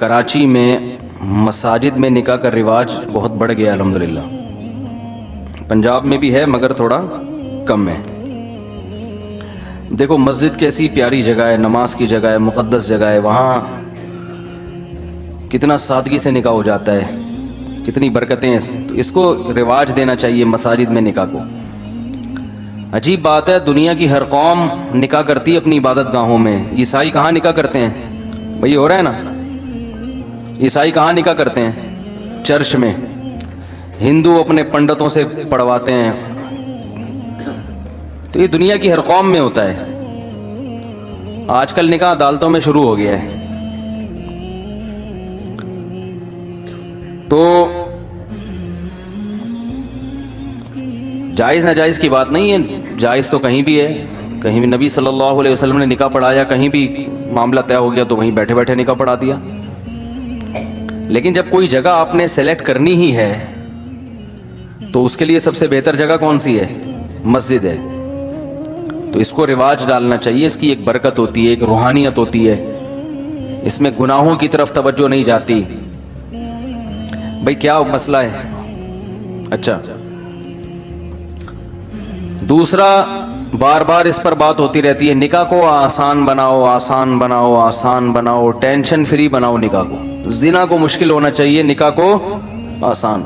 کراچی میں مساجد میں نکاح کا رواج بہت بڑھ گیا الحمدللہ. پنجاب میں بھی ہے مگر تھوڑا کم ہے. دیکھو مسجد کیسی پیاری جگہ ہے، نماز کی جگہ ہے، مقدس جگہ ہے، وہاں کتنا سادگی سے نکاح ہو جاتا ہے، کتنی برکتیں ہیں. تو اس کو رواج دینا چاہیے مساجد میں نکاح کو. عجیب بات ہے، دنیا کی ہر قوم نکاح کرتی ہے اپنی عبادت گاہوں میں. عیسائی کہاں نکاح کرتے ہیں بھائی؟ ہو رہا ہے نا، عیسائی کہاں نکاح کرتے ہیں؟ چرچ میں. ہندو اپنے پنڈتوں سے پڑھواتے ہیں. تو یہ دنیا کی ہر قوم میں ہوتا ہے. آج کل نکاح عدالتوں میں شروع ہو گیا ہے. تو جائز ناجائز کی بات نہیں ہے، جائز تو کہیں بھی ہے. کہیں بھی نبی صلی اللہ علیہ وسلم نے نکاح پڑھایا، کہیں بھی معاملہ طے ہو گیا تو وہیں بیٹھے بیٹھے نکاح پڑھا دیا. لیکن جب کوئی جگہ آپ نے سلیکٹ کرنی ہی ہے تو اس کے لیے سب سے بہتر جگہ کون سی ہے؟ مسجد ہے. تو اس کو رواج ڈالنا چاہیے. اس کی ایک برکت ہوتی ہے، ایک روحانیت ہوتی ہے. اس میں گناہوں کی طرف توجہ نہیں جاتی. بھئی کیا مسئلہ ہے؟ اچھا، دوسرا بار بار اس پر بات ہوتی رہتی ہے، نکاح کو آسان بناؤ، آسان بناؤ، آسان بناؤ، ٹینشن فری بناؤ نکاح کو. زنا کو مشکل ہونا چاہیے، نکاح کو آسان.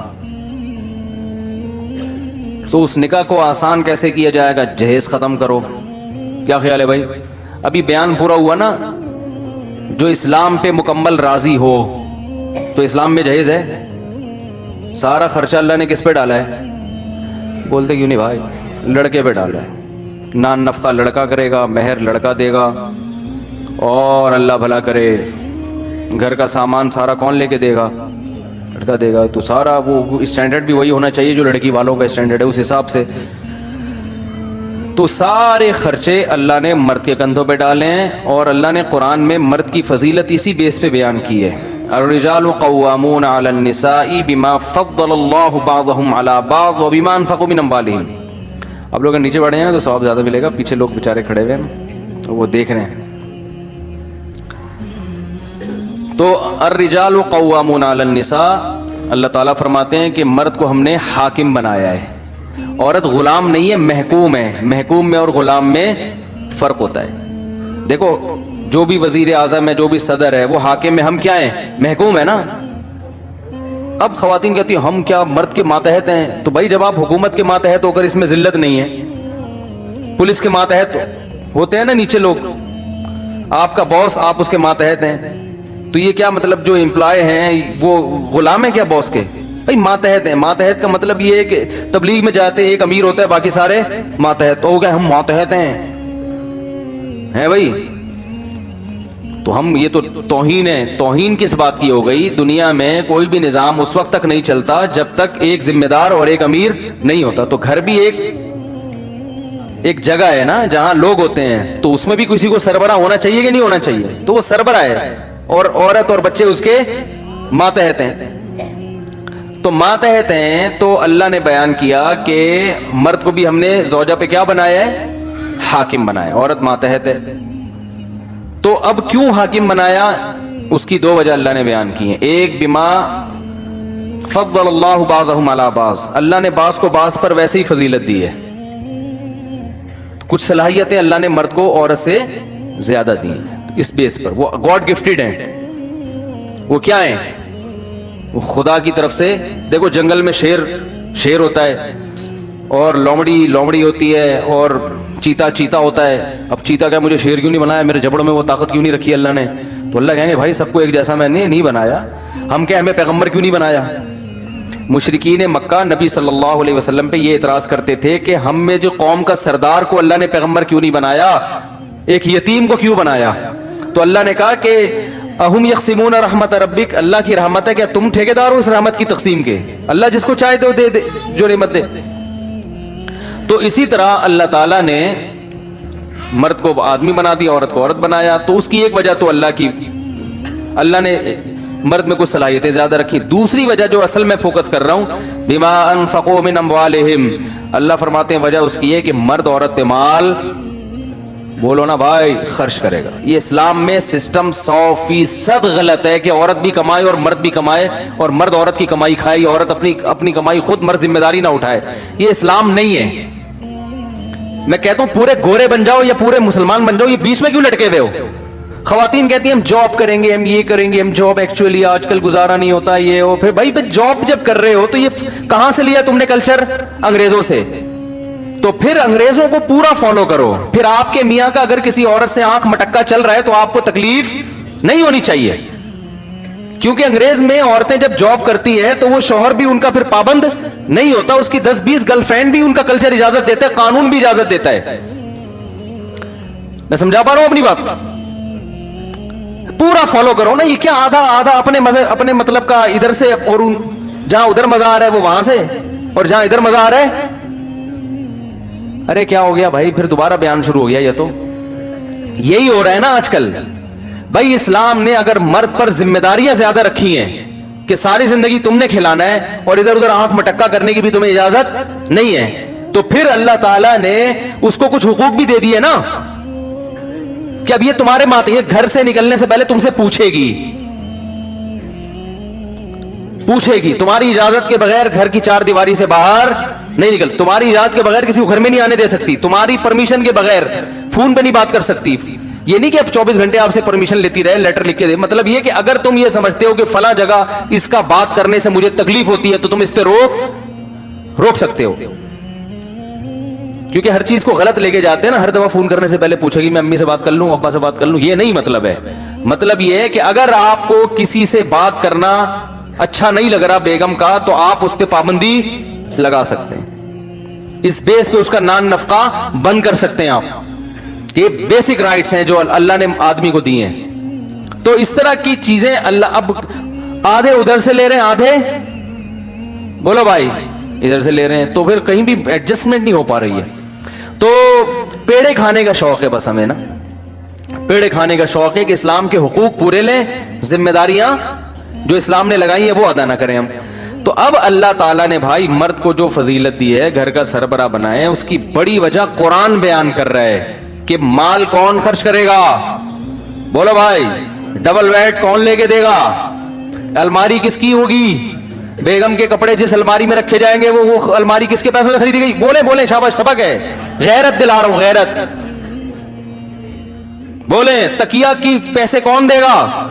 تو اس نکاح کو آسان کیسے کیا جائے گا؟ جہیز ختم کرو. کیا خیال ہے بھائی؟ ابھی بیان پورا ہوا نا. جو اسلام پہ مکمل راضی ہو تو اسلام میں جہیز ہے. سارا خرچہ اللہ نے کس پہ ڈالا ہے؟ بولتے کیوں نہیں بھائی؟ لڑکے پہ ڈالا ہے. نان نفقہ لڑکا کرے گا، مہر لڑکا دے گا، اور اللہ بھلا کرے گھر کا سامان سارا کون لے کے دے گا؟ لڑکا دے گا. تو سارا وہ اسٹینڈرڈ بھی وہی ہونا چاہیے جو لڑکی والوں کا اسٹینڈرڈ ہے، اس حساب سے. تو سارے خرچے اللہ نے مرد کے کندھوں پہ ڈالے ہیں. اور اللہ نے قرآن میں مرد کی فضیلت اسی بیس پہ بیان کی ہے. الرجال قوامون علی النساء بما فضل اللہ بعضهم علی بعض وبما انفقوا من اموالهم. آپ لوگ نیچے بڑھے ہیں نا تو ثواب زیادہ ملے گا. پیچھے لوگ بےچارے کھڑے ہوئے ہیں وہ دیکھ رہے ہیں. تو الرجال قوامون علی النساء، اللہ تعالیٰ فرماتے ہیں کہ مرد کو ہم نے حاکم بنایا ہے. عورت غلام نہیں ہے، محکوم ہے. محکوم میں اور غلام میں فرق ہوتا ہے. دیکھو جو بھی وزیر اعظم ہے، جو بھی صدر ہے، وہ حاکم ہے. ہم کیا ہیں؟ محکوم ہے نا. اب خواتین کہتی ہیں ہم کیا مرد کے ماتحت ہیں؟ تو بھائی جب آپ حکومت کے ماتحت ہو کر اس میں ذلت نہیں ہے، پولیس کے ماتحت ہوتے ہیں نا نیچے لوگ، آپ کا باس آپ اس کے ماتحت ہیں، تو یہ کیا مطلب جو امپلائی ہیں وہ غلام ہیں کیا باس کے؟ بھائی ماتحت ہیں. ماتحت کا مطلب یہ ہے کہ تبلیغ میں جاتے ہیں ایک امیر ہوتا ہے باقی سارے ماتحت. تو ہو گیا ہم ماتحت ہیں بھائی. تو ہم یہ تو توہین ہے. توہین کس بات کی ہو گئی؟ دنیا میں کوئی بھی نظام اس وقت تک نہیں چلتا جب تک ایک ذمہ دار اور ایک امیر نہیں ہوتا. تو گھر بھی ایک جگہ ہے نا جہاں لوگ ہوتے ہیں، تو اس میں بھی کسی کو سربراہ ہونا چاہیے کہ نہیں ہونا چاہیے؟ تو وہ سربراہ ہے اور عورت اور بچے اس کے ماتحت ہیں. تو ماتحت ہیں تو اللہ نے بیان کیا کہ مرد کو بھی ہم نے زوجہ پہ کیا بنایا ہے؟ حاکم بنایا. عورت ماتحت ہے. تو اب کیوں حاکم بنایا؟ اس کی دو وجہ اللہ نے بیان کی ہیں. ایک بما فضل اللہ بعضهم علی بعض، اللہ نے بعض کو بعض پر ویسے ہی فضیلت دی ہے. کچھ صلاحیتیں اللہ نے مرد کو عورت سے زیادہ دی ہیں اس بیس پر. وہ گاڈ گفٹڈ ہیں. وہ کیا ہیں؟ وہ خدا کی طرف سے. دیکھو جنگل میں شیر ہوتا ہے، اور لومڑی ہوتی ہے، اور چیتا ہوتا ہے. اب چیتا کیا مجھے شیر کیوں نہیں بنایا؟ میرے جبڑوں میں وہ طاقت کیوں نہیں رکھی اللہ نے؟ تو اللہ کہیں گے بھائی سب کو ایک جیسا میں نے نہیں بنایا. ہم کیا ہمیں پیغمبر کیوں نہیں بنایا؟ مشرکین مکہ نبی صلی اللہ علیہ وسلم پہ یہ اعتراض کرتے تھے کہ ہم میں جو قوم کا سردار کو اللہ نے پیغمبر کیوں نہیں بنایا، ایک یتیم کو کیوں بنایا؟ تو اللہ نے کہا کہ اہم یقسمون رحمت ربک، اللہ کی رحمت ہے، کیا تم ٹھیکیدار ہو اس رحمت کی تقسیم کے؟ اللہ جس کو چاہے تو دے جو نعمت دے. تو اسی طرح اللہ تعالیٰ نے مرد کو آدمی بنا دیا، عورت کو عورت بنایا. تو اس کی ایک وجہ تو اللہ نے مرد میں کچھ صلاحیتیں زیادہ رکھی. دوسری وجہ جو اصل میں فوکس کر رہا ہوں، بما انفقوا من اموالہم، اللہ فرماتے ہیں وجہ اس کی ہے کہ مرد عورت پہ مال بولو نا بھائی, خرچ کرے گا. یہ اسلام میں سسٹم 100% غلط ہے کہ عورت بھی کمائے اور مرد بھی کمائے, اور مرد عورت کی کمائی کھائے, عورت اپنی کمائی خود, مرد ذمہ داری نہ اٹھائے. یہ اسلام نہیں ہے. میں کہتا ہوں پورے گورے بن جاؤ یا پورے مسلمان بن جاؤ, یہ بیچ میں کیوں لٹکے ہوئے ہو؟ خواتین کہتی ہیں ہم جاب کریں گے, ہم یہ کریں گے, ہم جاب ایکچولی آج کل گزارا نہیں ہوتا یہ ہو. پھر بھائی جاب جب کر رہے ہو تو یہ کہاں سے لیا تم نے کلچر؟ انگریزوں سے. تو پھر انگریزوں کو پورا فالو کرو. پھر آپ کے میاں کا اگر کسی عورت سے آنکھ مٹکا چل رہا ہے تو آپ کو تکلیف نہیں ہونی چاہیے, کیونکہ انگریز میں عورتیں جب جاب کرتی ہے تو وہ شوہر بھی ان کا پھر پابند نہیں ہوتا, اس کی 10-20 گرل فرینڈ بھی ان کا کلچر اجازت دیتا ہے, قانون بھی اجازت دیتا ہے. میں سمجھا پا رہا ہوں اپنی بات؟ پورا فالو کرو نا. یہ کیا آدھا اپنے مطلب کا ادھر سے, اور جہاں ادھر مزہ آ رہا ہے وہ وہاں سے, اور جہاں ادھر مزہ آ رہا ہے. ارے کیا ہو گیا بھائی؟ پھر دوبارہ بیان شروع ہو گیا. یہ تو یہی ہو رہا ہے نا آج کل. بھائی اسلام نے اگر مرد پر ذمہ داریاں زیادہ رکھی ہیں کہ ساری زندگی تم نے کھلانا ہے اور ادھر ادھر آنکھ مٹکا کرنے کی بھی تمہیں اجازت نہیں ہے, تو پھر اللہ تعالیٰ نے اس کو کچھ حقوق بھی دے دیے نا, کہ اب یہ تمہارے ماں, یہ گھر سے نکلنے سے پہلے تم سے پوچھے گی تمہاری اجازت کے بغیر گھر کی 4 دیواری سے باہر نہیں نکل, تمہاری اجازت کے بغیر کسی کو گھر میں نہیں آنے دے سکتی, تمہاری پرمیشن کے بغیر فون پہ نہیں بات کر سکتی. یہ نہیں کہ اب 24 گھنٹے آپ سے پرمیشن لیتی رہے, لیٹر لکھ کے دے. مطلب یہ کہ اگر تم یہ سمجھتے ہو کہ فلاں جگہ اس کا بات کرنے سے مجھے تکلیف ہوتی ہے تو تم اس پہ روک سکتے ہو, کیونکہ ہر چیز کو غلط لے کے جاتے ہیں نا. ہر دفعہ فون کرنے سے پہلے پوچھے گی میں امی سے بات کر لوں, ابا سے بات کر لوں. یہ نہیں مطلب ہے. مطلب یہ ہے کہ اگر آپ کو کسی سے بات کرنا اچھا نہیں لگ رہا بیگم کا, تو آپ اس پہ پابندی لگا سکتے ہیں, اس بیس پہ اس کا نان نفقہ بند کر سکتے ہیں آپ. یہ بیسک رائٹس ہیں جو اللہ نے آدمی کو دیے ہیں. تو اس طرح کی چیزیں اللہ اب آدھے ادھر سے لے رہے ہیں, آدھے بولو بھائی ادھر سے لے رہے ہیں, تو پھر کہیں بھی ایڈجسٹمنٹ نہیں ہو پا رہی ہے. تو پیڑے کھانے کا شوق ہے بس ہمیں نا, پیڑے کھانے کا شوق ہے کہ اسلام کے حقوق پورے لیں, ذمہ داریاں جو اسلام نے لگائی ہیں وہ ادا نہ کریں ہم. تو اب اللہ تعالیٰ نے بھائی مرد کو جو فضیلت دی ہے, گھر کا سربراہ بنائے, اس کی بڑی وجہ قرآن بیان کر رہا ہے کہ مال کون خرچ کرے گا. بولو بھائی, ڈبل ویٹ کون لے کے دے گا, الماری کس کی ہوگی, بیگم کے کپڑے جس الماری میں رکھے جائیں گے وہ الماری کس کے پیسوں سے خریدی گئی. بولے شاباش, سبق ہے, غیرت دلا رہا ہوں, غیرت. بولے تکیہ کی پیسے کون دے گا,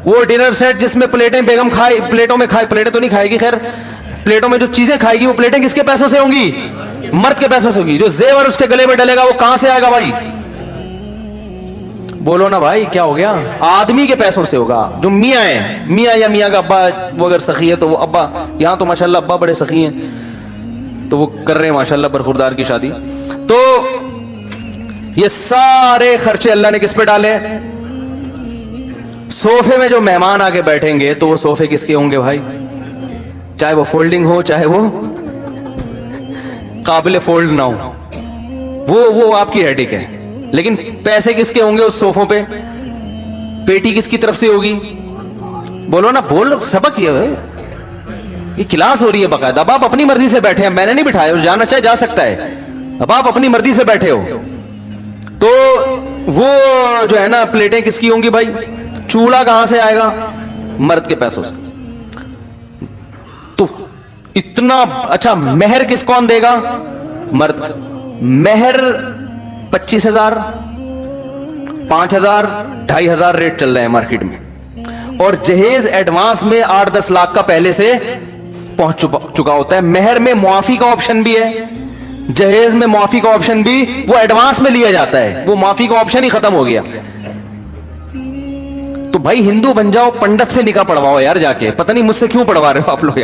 وہ ڈنر سیٹ جس میں پلیٹیں بیگم کھائے, پلیٹوں میں کھائے, پلیٹیں تو نہیں کھائے گی خیر, پلیٹوں میں جو چیزیں کھائے گی وہ پلیٹیں کس کے پیسوں سے ہوں گی, مرد کے پیسوں سے ہوگی. جو زیور اس کے گلے میں ڈلے گا وہ کہاں سے آئے گا بھائی؟ بولو نا بھائی کیا ہو گیا؟ آدمی کے پیسوں سے ہوگا. جو میاں ہے, میاں یا میاں کا ابا وہ اگر سخی ہے تو وہ ابا, یہاں تو ماشاءاللہ ابا بڑے سخی ہیں تو وہ کر رہے ہیں ماشاءاللہ برخوردار کی شادی. تو یہ سارے خرچے اللہ نے کس پہ ڈالے؟ صوفے میں جو مہمان آ کے بیٹھیں گے تو وہ صوفے کس کے ہوں گے بھائی؟ چاہے وہ فولڈنگ ہو چاہے وہ قابل فولڈ نہ ہو, وہ آپ کی ہیڈک ہے. لیکن پیسے کس کے ہوں گے اس صوفوں پہ؟ پیٹی کس کی طرف سے ہوگی؟ بولو نا, بولو, سبق یہ کلاس ہو رہی ہے باقاعدہ. اب آپ اپنی مرضی سے بیٹھے ہیں, میں نے نہیں بٹھایا, جانا چاہے جا سکتا ہے. اب آپ اپنی مرضی سے بیٹھے ہو تو وہ جو ہے نا پلیٹیں کس کی ہوں گی بھائی؟ چولہا کہاں سے آئے گا؟ مرد کے پیسوں سے. تو اتنا اچھا مہر کون دے گا؟ مرد. مہر 25,000 5,000 2,500 ریٹ چل رہے ہیں مارکیٹ میں, اور جہیز ایڈوانس میں 8-10 لاکھ کا پہلے سے پہنچ چکا ہوتا ہے. مہر میں معافی کا آپشن بھی ہے, جہیز میں معافی کا آپشن بھی وہ ایڈوانس میں لیا جاتا ہے, وہ معافی کا آپشن ہی ختم ہو گیا. تو بھائی ہندو بن جاؤ, پنڈت سے نکاح پڑھواؤ یار جا کے. پتہ نہیں مجھ سے کیوں پڑھوا رہے ہو آپ لوگ,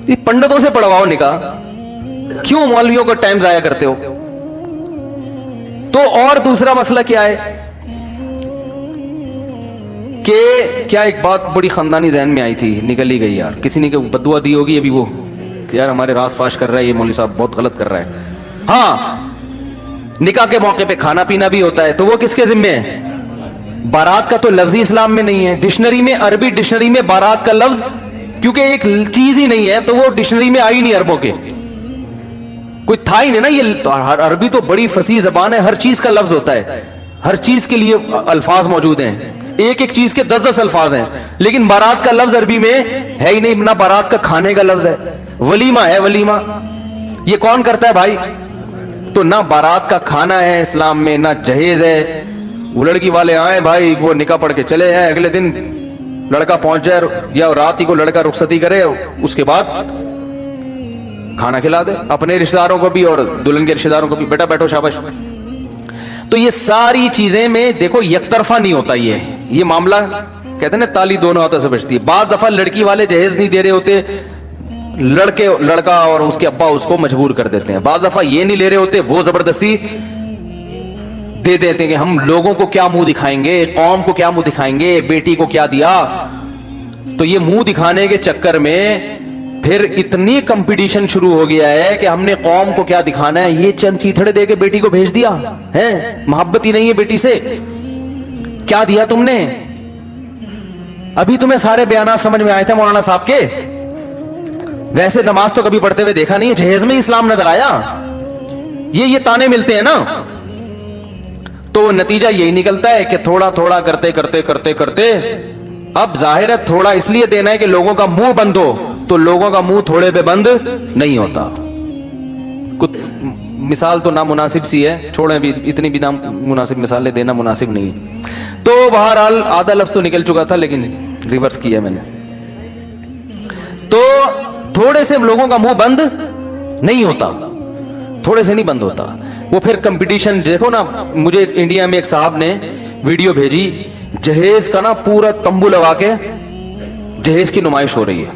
یہ پنڈتوں سے پڑھواؤ نکاح, کیوں مولویوں کا ٹائم ضائع کرتے ہو؟ تو اور دوسرا مسئلہ کیا ہے کہ کیا ایک بات بڑی خاندانی ذہن میں آئی تھی, نکل ہی گئی یار, کسی نے بددعا دی ہوگی ابھی وہ کہ یار ہمارے راز فاش کر رہا ہے یہ مولوی صاحب, بہت غلط کر رہا ہے. ہاں, نکاح کے موقع پہ کھانا پینا بھی ہوتا ہے, تو وہ کس کے ذمہ ہے؟ بارات کا تو لفظ ہی اسلام میں نہیں ہے. ڈکشنری میں, عربی ڈکشنری میں بارات کا لفظ کیونکہ ایک چیز ہی نہیں ہے تو وہ ڈکشنری میں آئی نہیں عربوں کے. کوئی تھا ہی نہیں نا یہ. عربی تو بڑی فصیح زبان ہے, ہر چیز کا لفظ ہوتا ہے, ہر چیز کے لیے الفاظ موجود ہیں, ایک ایک چیز کے 10-10 الفاظ ہیں. لیکن بارات کا لفظ عربی میں ہے ہی نہیں, نہ بارات کا کھانے کا لفظ ہے. ولیمہ ہے, ولیمہ یہ کون کرتا ہے بھائی؟ تو نہ بارات کا کھانا ہے اسلام میں, نہ جہیز ہے. وہ لڑکی والے آئے بھائی, وہ نکاح پڑھ کے چلے جائیں, اگلے دن لڑکا پہنچ جائے یا رات ہی کو لڑکا رخصتی کرے, اس کے بعد کھانا کھلا دے اپنے رشتہ داروں کو بھی اور دلہن کے رشتہ داروں کو بھی, بیٹا بیٹھو شاباش. تو یہ ساری چیزیں میں دیکھو یک طرفہ نہیں ہوتا یہ معاملہ. کہتے ہیں نا تالی دونوں ہاتھوں سے بجتی ہے. بعض دفعہ لڑکی والے جہیز نہیں دے رہے ہوتے, لڑکا اور اس کے ابا اس کو مجبور کر دیتے ہیں. بعض دفعہ یہ نہیں لے رہے ہوتے, وہ زبردستی دے دیتے ہیں کہ ہم لوگوں کو کیا منہ دکھائیں گے, قوم کو کیا منہ دکھائیں گے, بیٹی کو کیا دیا. تو یہ منہ دکھانے کے چکر میں پھر اتنی کمپٹیشن شروع ہو گیا ہے کہ ہم نے قوم کو کیا دکھانا ہے. یہ چند چیتھڑے دے کے بیٹی کو بھیج دیا ہے, محبت ہی نہیں ہے بیٹی سے. کیا دیا تم نے؟ ابھی تمہیں سارے بیانات سمجھ میں آئے تھے مولانا صاحب کے. ویسے نماز تو کبھی پڑھتے ہوئے دیکھا نہیں ہے, جہیز میں اسلام نظر آیا. یہ تانے ملتے ہیں نا. تو نتیجہ یہی نکلتا ہے کہ تھوڑا تھوڑا کرتے کرتے کرتے کرتے اب ظاہر ہے تھوڑا اس لیے دینا ہے کہ لوگوں کا منہ بند ہو, تو لوگوں کا منہ تھوڑے پہ بند نہیں ہوتا. مثال تو نامناسب سی ہے, چھوڑیں بھی, اتنی بھی نامناسب مثالیں دینا مناسب نہیں ہے. تو بہرحال آدھا لفظ تو نکل چکا تھا لیکن ریورس کیا میں نے. تو تھوڑے سے لوگوں کا منہ بند نہیں ہوتا, تھوڑے سے نہیں بند ہوتا. وہ پھر کمپٹیشن دیکھو نا. مجھے انڈیا میں ایک صاحب نے ویڈیو بھیجی, جہیز کا نا پورا تمبو لگا کے جہیز کی نمائش ہو رہی ہے,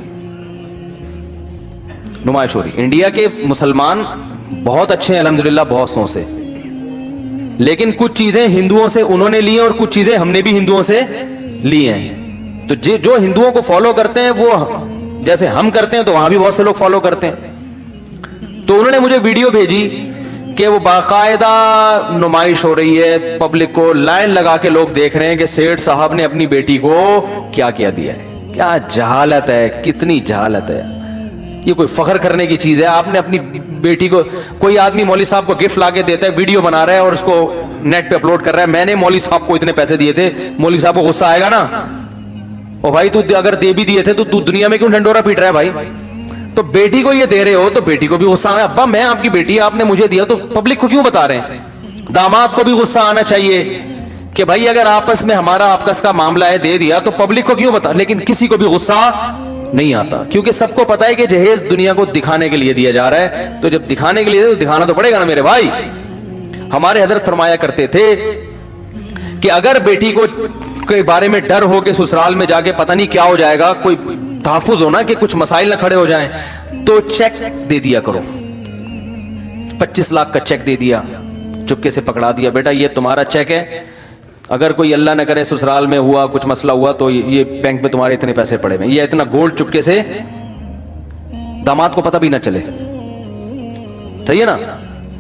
نمائش ہو رہی. انڈیا کے مسلمان بہت اچھے ہیں الحمدللہ, بہت سو سے, لیکن کچھ چیزیں ہندوؤں سے انہوں نے لی ہیں اور کچھ چیزیں ہم نے بھی ہندوؤں سے لی ہیں. تو جو ہندوؤں کو فالو کرتے ہیں وہ جیسے ہم کرتے ہیں تو وہاں بھی بہت سے لوگ فالو کرتے ہیں. تو انہوں نے مجھے ویڈیو بھیجی کہ وہ باقاعدہ نمائش ہو رہی ہے, پبلک کو لائن لگا کے لوگ دیکھ رہے ہیں کہ سیٹھ صاحب نے اپنی بیٹی کو کیا کیا دیا ہے. کیا جہالت ہے, کتنی جہالت ہے. یہ کوئی فخر کرنے کی چیز ہے؟ آپ نے اپنی بیٹی کو, کوئی آدمی مولوی صاحب کو گفٹ لا کے دیتا ہے, ویڈیو بنا رہا ہے اور اس کو نیٹ پہ اپلوڈ کر رہا ہے, میں نے مولوی صاحب کو اتنے پیسے دیے تھے. مولوی صاحب کو غصہ آئے گا نا, او بھائی تو اگر دے بھی دیے تھے تو دنیا میں کیوں ڈھنڈورا پیٹ رہا ہے بھائی؟ تو بیٹی کو یہ دے رہے ہو تو بیٹی کو بھی غصہ آنا, ابا میں آپ کی بیٹی, آپ نے مجھے دیا, تو پبلک کو کیوں بتا رہے ہیں؟ داماد کو بھی غصہ آنا چاہیے کہ بھائی اگر آپس میں ہمارا آپس کا معاملہ ہے, دے دیا, تو پبلک کو کیوں بتا. لیکن کسی کو بھی غصہ نہیں آتا, کیونکہ سب کو پتا ہے کہ جہیز دنیا کو دکھانے کے لیے دیا جا رہا ہے. تو جب دکھانے کے لیے تو دکھانا تو پڑے گا نا میرے بھائی. ہمارے حضرت فرمایا کرتے تھے کہ اگر بیٹی کو کے بارے میں ڈر ہو کہ سسرال میں جا کے پتہ نہیں کیا ہو جائے گا, کوئی تحفظ ہونا کہ کچھ مسائل نہ کھڑے ہو جائیں, تو چیک دے دیا کرو. 25 لاکھ کا چیک دے دیا, چپکے سے پکڑا دیا, بیٹا یہ تمہارا چیک ہے, اگر کوئی اللہ نہ کرے سسرال میں ہوا, کچھ مسئلہ ہوا, تو یہ بینک میں تمہارے اتنے پیسے پڑے ہوئے, یہ اتنا گولڈ چپکے سے داماد کو پتہ بھی نہ چلے. صحیح ہے نا؟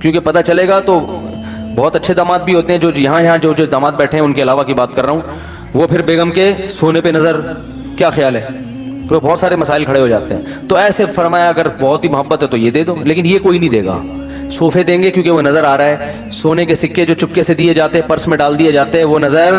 کیونکہ پتہ چلے گا تو بہت اچھے داماد بھی ہوتے ہیں, جو یہاں جو داماد بیٹھے ہیں ان کے علاوہ کی بات کر رہا ہوں, وہ پھر بیگم کے سونے پہ نظر, کیا خیال ہے, تو بہت سارے مسائل کھڑے ہو جاتے ہیں. تو ایسے فرمایا اگر بہت ہی محبت ہے تو یہ دے دو, لیکن یہ کوئی نہیں دے گا. صوفے دیں گے کیونکہ وہ نظر آ رہا ہے, سونے کے سکے جو چپکے سے دیے جاتے ہیں, پرس میں ڈال دیے جاتے ہیں, وہ نظر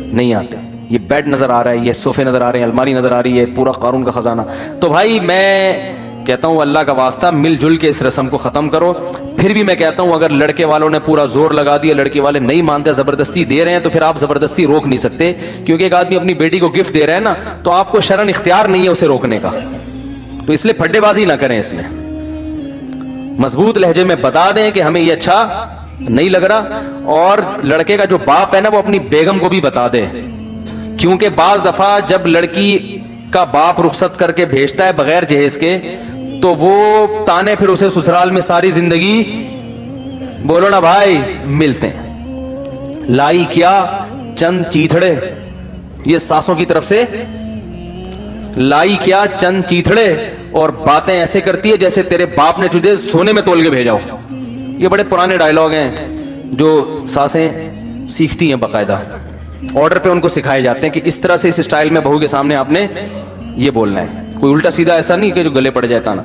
نہیں آتے. یہ بیڈ نظر آ رہا ہے, یہ صوفے نظر آ رہے ہیں, الماری نظر آ رہی ہے, پورا قارون کا خزانہ. تو بھائی میں کہتا ہوں اللہ کا واسطہ مل جل کے اس رسم کو ختم کرو. پھر بھی میں کہتا ہوں اگر لڑکے والوں نے پورا زور لگا دیا, لڑکے والے نہیں مانتے, زبردستی دے رہے ہیں, تو پھر آپ زبردستی روک نہیں سکتے. کیونکہ ایک آدمی اپنی بیٹی کو گفٹ دے رہا ہے نا, تو آپ کو شرعاً اختیار نہیں ہے اسے روکنے کا. تو اس لیے پھڈے بازی نہ کریں, اس میں مضبوط لہجے میں بتا دیں کہ ہمیں یہ اچھا نہیں لگ رہا. اور لڑکے کا جو باپ ہے نا, وہ اپنی بیگم کو بھی بتا دے, کیونکہ بعض دفعہ جب لڑکی کا باپ رخصت کر کے بھیجتا ہے بغیر جہیز کے, تو وہ تانے پھر اسے سسرال میں ساری زندگی, بولو نا بھائی, ملتے ہیں. لائی کیا چند چیتھڑے, یہ ساسوں کی طرف سے, لائی کیا چند چیتھڑے, اور باتیں ایسے کرتی ہے جیسے تیرے باپ نے تجھے سونے میں تول کے بھیجا ہو. یہ بڑے پرانے ڈائلاگ ہیں جو ساسیں سیکھتی ہیں, باقاعدہ آرڈر پہ ان کو سکھائے جاتے ہیں کہ اس طرح سے, اس سٹائل میں بہو کے سامنے آپ نے یہ بولنا ہے. کوئی الٹا سیدھا ایسا نہیں کہ جو گلے پڑ جائے تانا.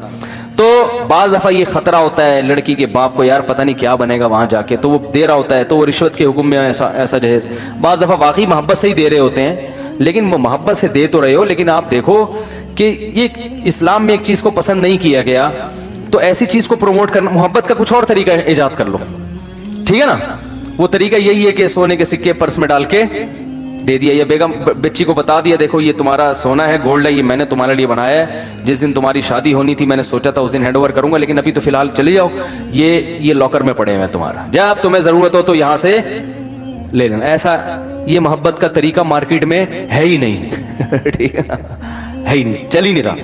تو بعض دفعہ یہ خطرہ ہوتا ہے لڑکی کے باپ کو، یار پتہ نہیں کیا بنے گا وہاں جا کے، تو وہ دے رہا ہوتا ہے، تو وہ رشوت کے حکم میں ایسا جہیز. بعض دفعہ واقعی محبت سے ہی دے رہے ہوتے ہیں، لیکن وہ محبت سے دے تو رہے ہو، لیکن آپ دیکھو کہ یہ اسلام میں ایک چیز کو پسند نہیں کیا گیا، تو ایسی چیز کو پروموٹ کرنا، محبت کا کچھ اور طریقہ ایجاد کر لو، ٹھیک ہے نا. وہ طریقہ یہی ہے کہ سونے کے سکے پرس میں ڈال کے دے دیا، یا بیگم بچی کو بتا دیا دیکھو یہ تمہارا سونا ہے، گولڈ ہے، یہ میں نے تمہارے لیے بنایا ہے، جس دن تمہاری شادی ہونی تھی میں نے سوچا تھا اس دن ہینڈ اوور کروں گا، لیکن ابھی تو فی الحال چلے جاؤ، یہ لاکر میں پڑے ہوئے تمہارا، جب تمہیں ضرورت ہو تو یہاں سے لے لینا. ایسا یہ محبت کا طریقہ مارکیٹ میں ہے ہی نہیں، ٹھیک ہے، ہے ہی نہیں، چل ہی نہیں رہا.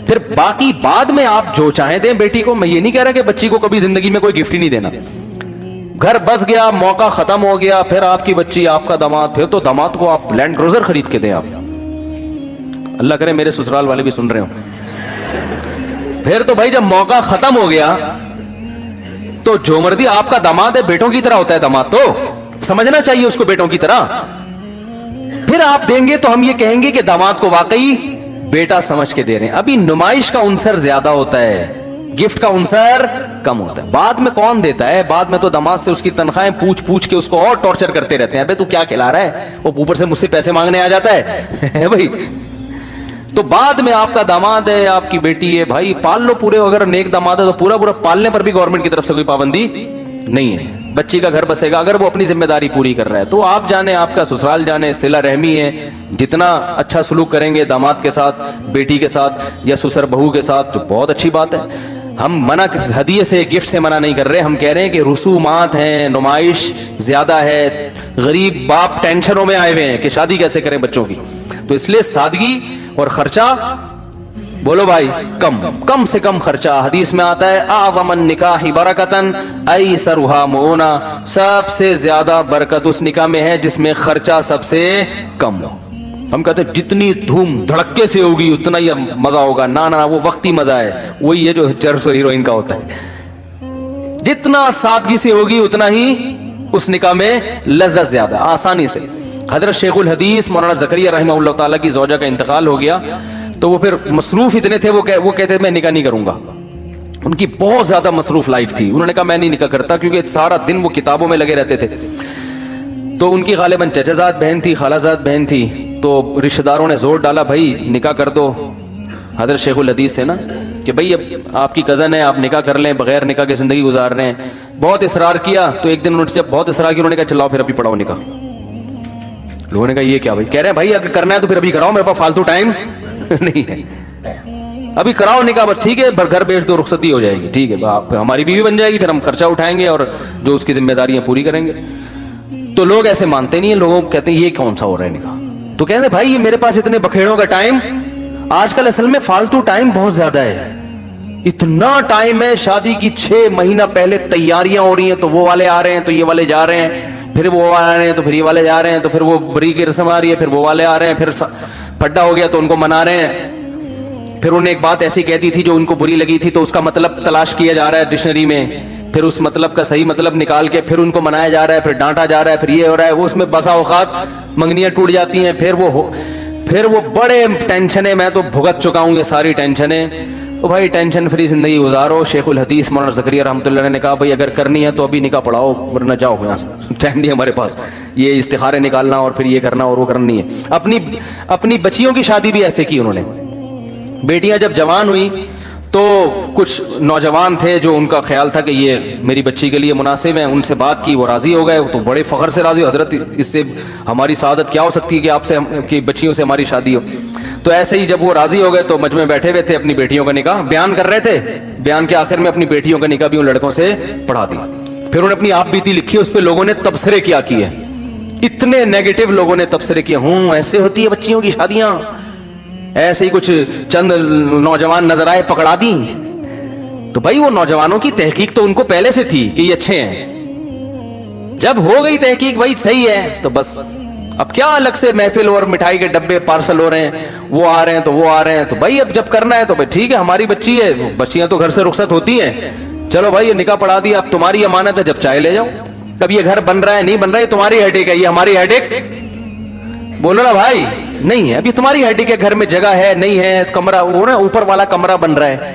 پھر باقی بعد میں آپ جو چاہیں دیں بیٹی کو. میں یہ نہیں کہہ رہا کہ بچی کو کبھی زندگی میں کوئی گفٹ ہی نہیں دینا. گھر بس گیا، موقع ختم ہو گیا، پھر آپ کی بچی آپ کا داماد، پھر تو داماد کو آپ لینڈ کروزر خرید کے دیں. آپ اللہ کرے میرے سسرال والے بھی سن رہے ہوں. پھر تو بھائی جب موقع ختم ہو گیا تو جو مردی آپ کا داماد ہے بیٹوں کی طرح ہوتا ہے داماد، تو سمجھنا چاہیے اس کو بیٹوں کی طرح. پھر آپ دیں گے تو ہم یہ کہیں گے کہ داماد کو واقعی بیٹا سمجھ کے دے رہے ہیں. ابھی نمائش کا عنصر زیادہ ہوتا ہے، گفٹ کا عنصر کم ہوتا ہے. بعد میں کون دیتا ہے؟ بعد میں تو داماد سے اس کی تنخواہیں پوچھ کے اس کو اور ٹارچر کرتے رہتے ہیں. ابے تو کیا کھلا رہا ہے، وہ اوپر سے مجھ سے پیسے مانگنے آ جاتا ہے بھائی. تو بعد میں آپ کا داماد ہے، آپ کی بیٹی ہے، بھائی پال لو پورے. اگر نیک داماد ہے تو پورا پالنے پر بھی گورنمنٹ کی طرف سے کوئی پابندی نہیں ہے. بچی کا گھر بسے گا اگر وہ اپنی ذمہ داری پوری کر رہا ہے. تو آپ جانے، آپ کا سسرال جانے، صلہ رحمی ہے. جتنا اچھا سلوک کریں گے داماد کے ساتھ، بیٹی کے ساتھ یا سسر بہو کے ساتھ تو بہت اچھی بات ہے. ہم منع ہدیے سے، گفٹ سے منع نہیں کر رہے. ہم کہہ رہے ہیں کہ رسومات ہیں، نمائش زیادہ ہے، غریب باپ ٹینشنوں میں آئے ہوئے ہیں کہ شادی کیسے کریں بچوں کی. تو اس لیے سادگی اور خرچہ، بولو بھائی، کم سے کم خرچہ. حدیث میں آتا ہے اعظم النکاح برکتن ایسرھا مؤونہ، سب سے زیادہ برکت اس نکاح میں ہے جس میں خرچہ سب سے کم ہو. ہم کہتے ہیں جتنی دھوم دھڑکے سے ہوگی اتنا ہی مزہ ہوگا. نہ وہ وقتی مزہ ہے، وہی ہے جو چرس اور ہیروئن کا ہوتا ہے. جتنا سادگی سے ہوگی اتنا ہی اس نکاح میں لذت زیادہ، آسانی سے. حضرت شیخ الحدیث مولانا زکریا رحمہ اللہ تعالیٰ کی زوجہ کا انتقال ہو گیا تو وہ پھر مصروف اتنے تھے، وہ کہتے میں نکاح نہیں کروں گا. ان کی بہت زیادہ مصروف لائف تھی. انہوں نے کہا میں نہیں نکاح کرتا، کیونکہ سارا دن وہ کتابوں میں لگے رہتے تھے. تو ان کی غالباً چچا زاد بہن تھی، خالہ زاد بہن تھی. تو رشتہ داروں نے زور ڈالا بھائی نکاح کر دو حضرت شیخ الحدیث سے نا، کہ بھائی اب آپ کی کزن ہے، آپ نکاح کر لیں، بغیر نکاح کے زندگی گزار رہے ہیں. بہت اصرار کیا تو ایک دن انہوں نے جب بہت اصرار کیا انہوں نے کہا چلاؤ پھر ابھی پڑھاؤ نکاح. لوگوں نے کہا یہ کیا بھائی؟ کہہ رہے ہیں بھائی اگر کرنا ہے تو پھر ابھی کراؤ، میرے پاس فالتو ٹائم نہیں ہے، ابھی کراؤ نکاح. بس ٹھیک ہے، گھر بیچ دو، رخصتی ہو جائے گی، ٹھیک ہے، ہماری بیوی بن جائے گی، پھر ہم خرچہ اٹھائیں گے اور جو اس کی ذمہ داریاں پوری کریں گے. تو لوگ ایسے مانتے نہیں ہیں. لوگوں کہتے ہیں یہ کون سا ہو رہا ہے نکاح. تو کہتے ہیں بھائی یہ میرے پاس اتنے بکھیڑوں کا ٹائم، آج کل اصل میں فالتو ٹائم بہت زیادہ ہے. اتنا ٹائم ہے، شادی کی 6 مہینہ پہلے تیاریاں ہو رہی ہیں، تو وہ والے آ رہے ہیں تو یہ والے جا رہے ہیں، پھر وہ آ رہے ہیں تو پھر یہ والے جا رہے ہیں، تو پھر وہ بری کی رسم آ رہی ہے، پھر وہ والے آ رہے ہیں، پھر پھڈا ہو گیا تو ان کو منا رہے ہیں. پھر انہیں ایک بات ایسی کہتی تھی جو ان کو بری لگی تھی تو اس کا مطلب تلاش کیا جا رہا ہے ڈکشنری میں، پھر اس مطلب کا صحیح مطلب نکال کے پھر ان کو منایا جا رہا ہے، پھر ڈانٹا جا رہا ہے، پھر یہ ہو رہا ہے. وہ اس میں بسا اوقات منگنیاں ٹوٹ جاتی ہیں. پھر وہ بڑے ٹینشنیں، میں تو بھگت چکا ہوں یہ ساری ٹینشنیں. تو بھائی ٹینشن فری زندگی گزارو. شیخ الحدیث مولانا زکریا رحمۃ اللہ نے کہا بھائی اگر کرنی ہے تو ابھی نکاح پڑھاؤ ورنہ جاؤ یہاں سے، ٹائم نہیں ہمارے پاس یہ استخارے نکالنا اور پھر یہ کرنا اور وہ کرنی ہے. اپنی بچیوں کی شادی بھی ایسے کی انہوں نے. بیٹیاں جب جوان ہوئی تو کچھ نوجوان تھے جو ان کا خیال تھا کہ یہ میری بچی کے لیے مناسب ہیں، ان سے بات کی، وہ راضی ہو گئے. تو بڑے فخر سے راضی ہو، حضرت اس سے ہماری سعادت کیا ہو سکتی ہے کہ آپ سے کی بچیوں سے ہماری شادی ہو. تو ایسے ہی جب وہ راضی ہو گئے تو مجمع بیٹھے ہوئے تھے، اپنی بیٹیوں کا نکاح بیان کر رہے تھے. بیان کے آخر میں اپنی بیٹیوں کا نکاح بھی ان لڑکوں سے پڑھا دی. پھر انہوں نے اپنی آپ بیتی لکھی، اس پہ لوگوں نے تبصرے کیا کیے، اتنے نیگیٹو لوگوں نے تبصرے کیے. ایسے ہوتی ہے بچیوں کی شادیاں، ایسے ہی کچھ چند نوجوان نظر آئے پکڑا دی. تو بھائی وہ نوجوانوں کی تحقیق تو ان کو پہلے سے تھی کہ یہ اچھے ہیں. جب ہو گئی تحقیق بھائی صحیح ہے تو بس اب کیا الگ سے محفل اور مٹھائی کے ڈبے پارسل ہو رہے ہیں، وہ آ رہے ہیں تو وہ آ رہے ہیں. تو بھائی اب جب کرنا ہے تو بھائی ٹھیک ہے، ہماری بچی ہے، بچیاں تو گھر سے رخصت ہوتی ہیں، چلو بھائی یہ نکاح پڑھا دیا، اب تمہاری امانت ہے، جب چاہے لے جاؤ. اب یہ گھر بن رہا ہے نہیں بن رہا ہے تمہاری ہیڈیک ہے، یہ ہماری ہیڈیک بولو نا بھائی نہیں ہے. ابھی تمہاری ہیڈیک ہے، گھر میں جگہ ہے نہیں ہے، کمرہ وہ نا اوپر والا کمرہ بن رہا ہے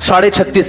36.5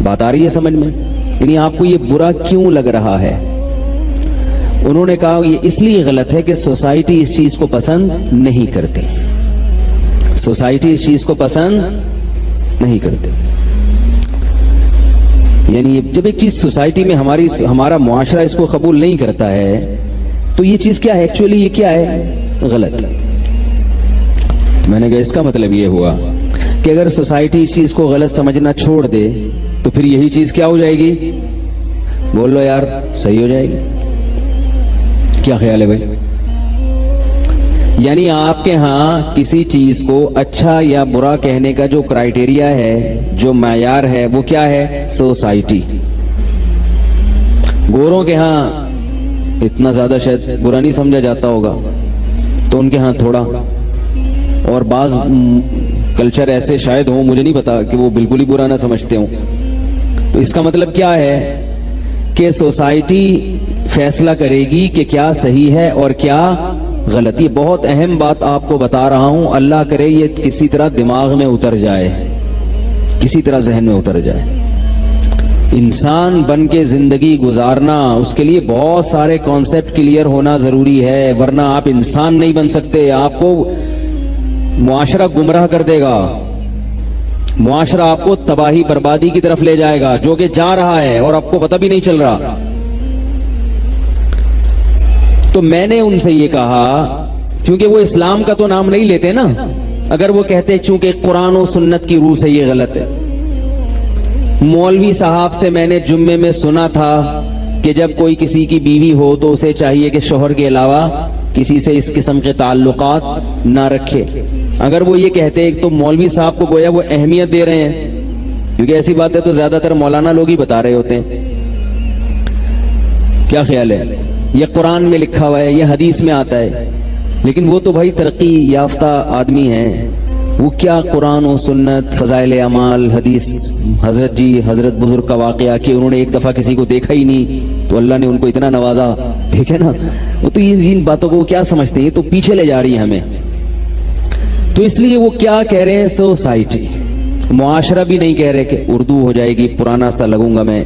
بات آ رہی ہے سمجھ میں؟ یعنی آپ کو یہ برا کیوں لگ رہا ہے؟ انہوں نے کہا یہ اس لیے غلط ہے کہ سوسائٹی اس چیز کو پسند نہیں کرتی، سوسائٹی اس چیز کو پسند نہیں کرتی۔ یعنی جب ایک چیز سوسائٹی میں ہمارا معاشرہ اس کو قبول نہیں کرتا ہے تو یہ چیز کیا ہے ایکچولی؟ یہ کیا ہے؟ غلط۔ میں نے کہا اس کا مطلب یہ ہوا کہ اگر سوسائٹی اس چیز کو غلط سمجھنا چھوڑ دے تو پھر یہی چیز کیا ہو جائے گی؟ بول لو یار، صحیح ہو جائے گی۔ کیا خیال ہے بھائی؟ یعنی آپ کے ہاں کسی چیز کو اچھا یا برا کہنے کا جو کرائیٹیریا ہے، جو معیار ہے، وہ کیا ہے؟ سوسائٹی۔ گوروں کے ہاں اتنا زیادہ شاید برا نہیں سمجھا جاتا ہوگا، تو ان کے ہاں تھوڑا، اور بعض کلچر ایسے شاید ہوں، مجھے نہیں پتا، کہ وہ بالکل ہی برا نہ سمجھتے ہوں۔ تو اس کا مطلب کیا ہے کہ سوسائٹی فیصلہ کرے گی کہ کیا صحیح ہے اور کیا غلط۔ یہ بہت اہم بات آپ کو بتا رہا ہوں، اللہ کرے یہ کسی طرح دماغ میں اتر جائے، کسی طرح ذہن میں اتر جائے۔ انسان بن کے زندگی گزارنا، اس کے لیے بہت سارے کانسیپٹ کلیئر ہونا ضروری ہے، ورنہ آپ انسان نہیں بن سکتے۔ آپ کو معاشرہ گمراہ کر دے گا، معاشرہ آپ کو تباہی بربادی کی طرف لے جائے گا، جو کہ جا رہا ہے اور آپ کو پتہ بھی نہیں چل رہا۔ تو میں نے ان سے یہ کہا، کیونکہ وہ اسلام کا تو نام نہیں لیتے نا، اگر وہ کہتے چونکہ قرآن و سنت کی روح سے یہ غلط ہے۔ مولوی صاحب سے میں نے جمعے میں سنا تھا کہ جب کوئی کسی کی بیوی ہو تو اسے چاہیے کہ شوہر کے علاوہ کسی سے اس قسم کے تعلقات نہ رکھے۔ اگر وہ یہ کہتے تو مولوی صاحب کو گویا وہ اہمیت دے رہے ہیں، کیونکہ ایسی باتیں تو زیادہ تر مولانا لوگ ہی بتا رہے ہوتے ہیں۔ کیا خیال ہے؟ یہ قرآن میں لکھا ہوا ہے، یہ حدیث میں آتا ہے، لیکن وہ تو بھائی ترقی یافتہ آدمی ہیں، وہ کیا قرآن و سنت، فضائل اعمال، حدیث، حضرت بزرگ کا واقعہ کہ انہوں نے ایک دفعہ کسی کو دیکھا ہی نہیں تو اللہ نے ان کو اتنا نوازا، ٹھیک ہے نا؟ وہ تو ان باتوں کو کیا سمجھتے ہیں، یہ تو پیچھے لے جا رہی ہے ہمیں۔ تو اس لیے وہ کیا کہہ رہے ہیں؟ سوسائٹی، معاشرہ بھی نہیں کہہ رہے کہ اردو ہو جائے گی، پرانا سا لگوں گا میں،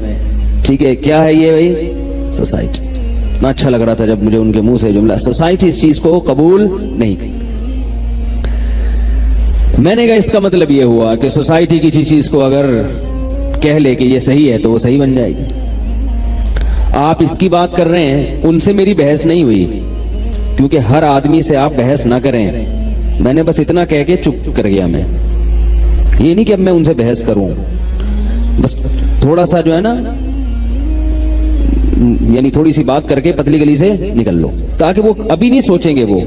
ٹھیک ہے؟ کیا ہے یہ بھائی؟ سوسائٹی۔ اتنا اچھا لگ رہا تھا جب مجھے ان کے منہ سے جملہ، سوسائٹی اس چیز کو قبول نہیں کی۔ میں نے کہا اس کا مطلب یہ ہوا کہ سوسائٹی کی چیز کو اگر کہہ لے کہ یہ صحیح ہے تو وہ صحیح بن جائے گی۔ آپ اس کی بات کر رہے ہیں، ان سے میری بحث نہیں ہوئی، کیونکہ ہر آدمی سے آپ بحث نہ کریں۔ میں نے بس اتنا کہہ کے چپ کر گیا۔ میں یہ نہیں کہ اب میں ان سے بحث کروں، بس تھوڑا سا جو ہے نا، یعنی تھوڑی سی بات کر کے پتلی گلی سے نکل لو، تاکہ وہ ابھی نہیں سوچیں گے، وہ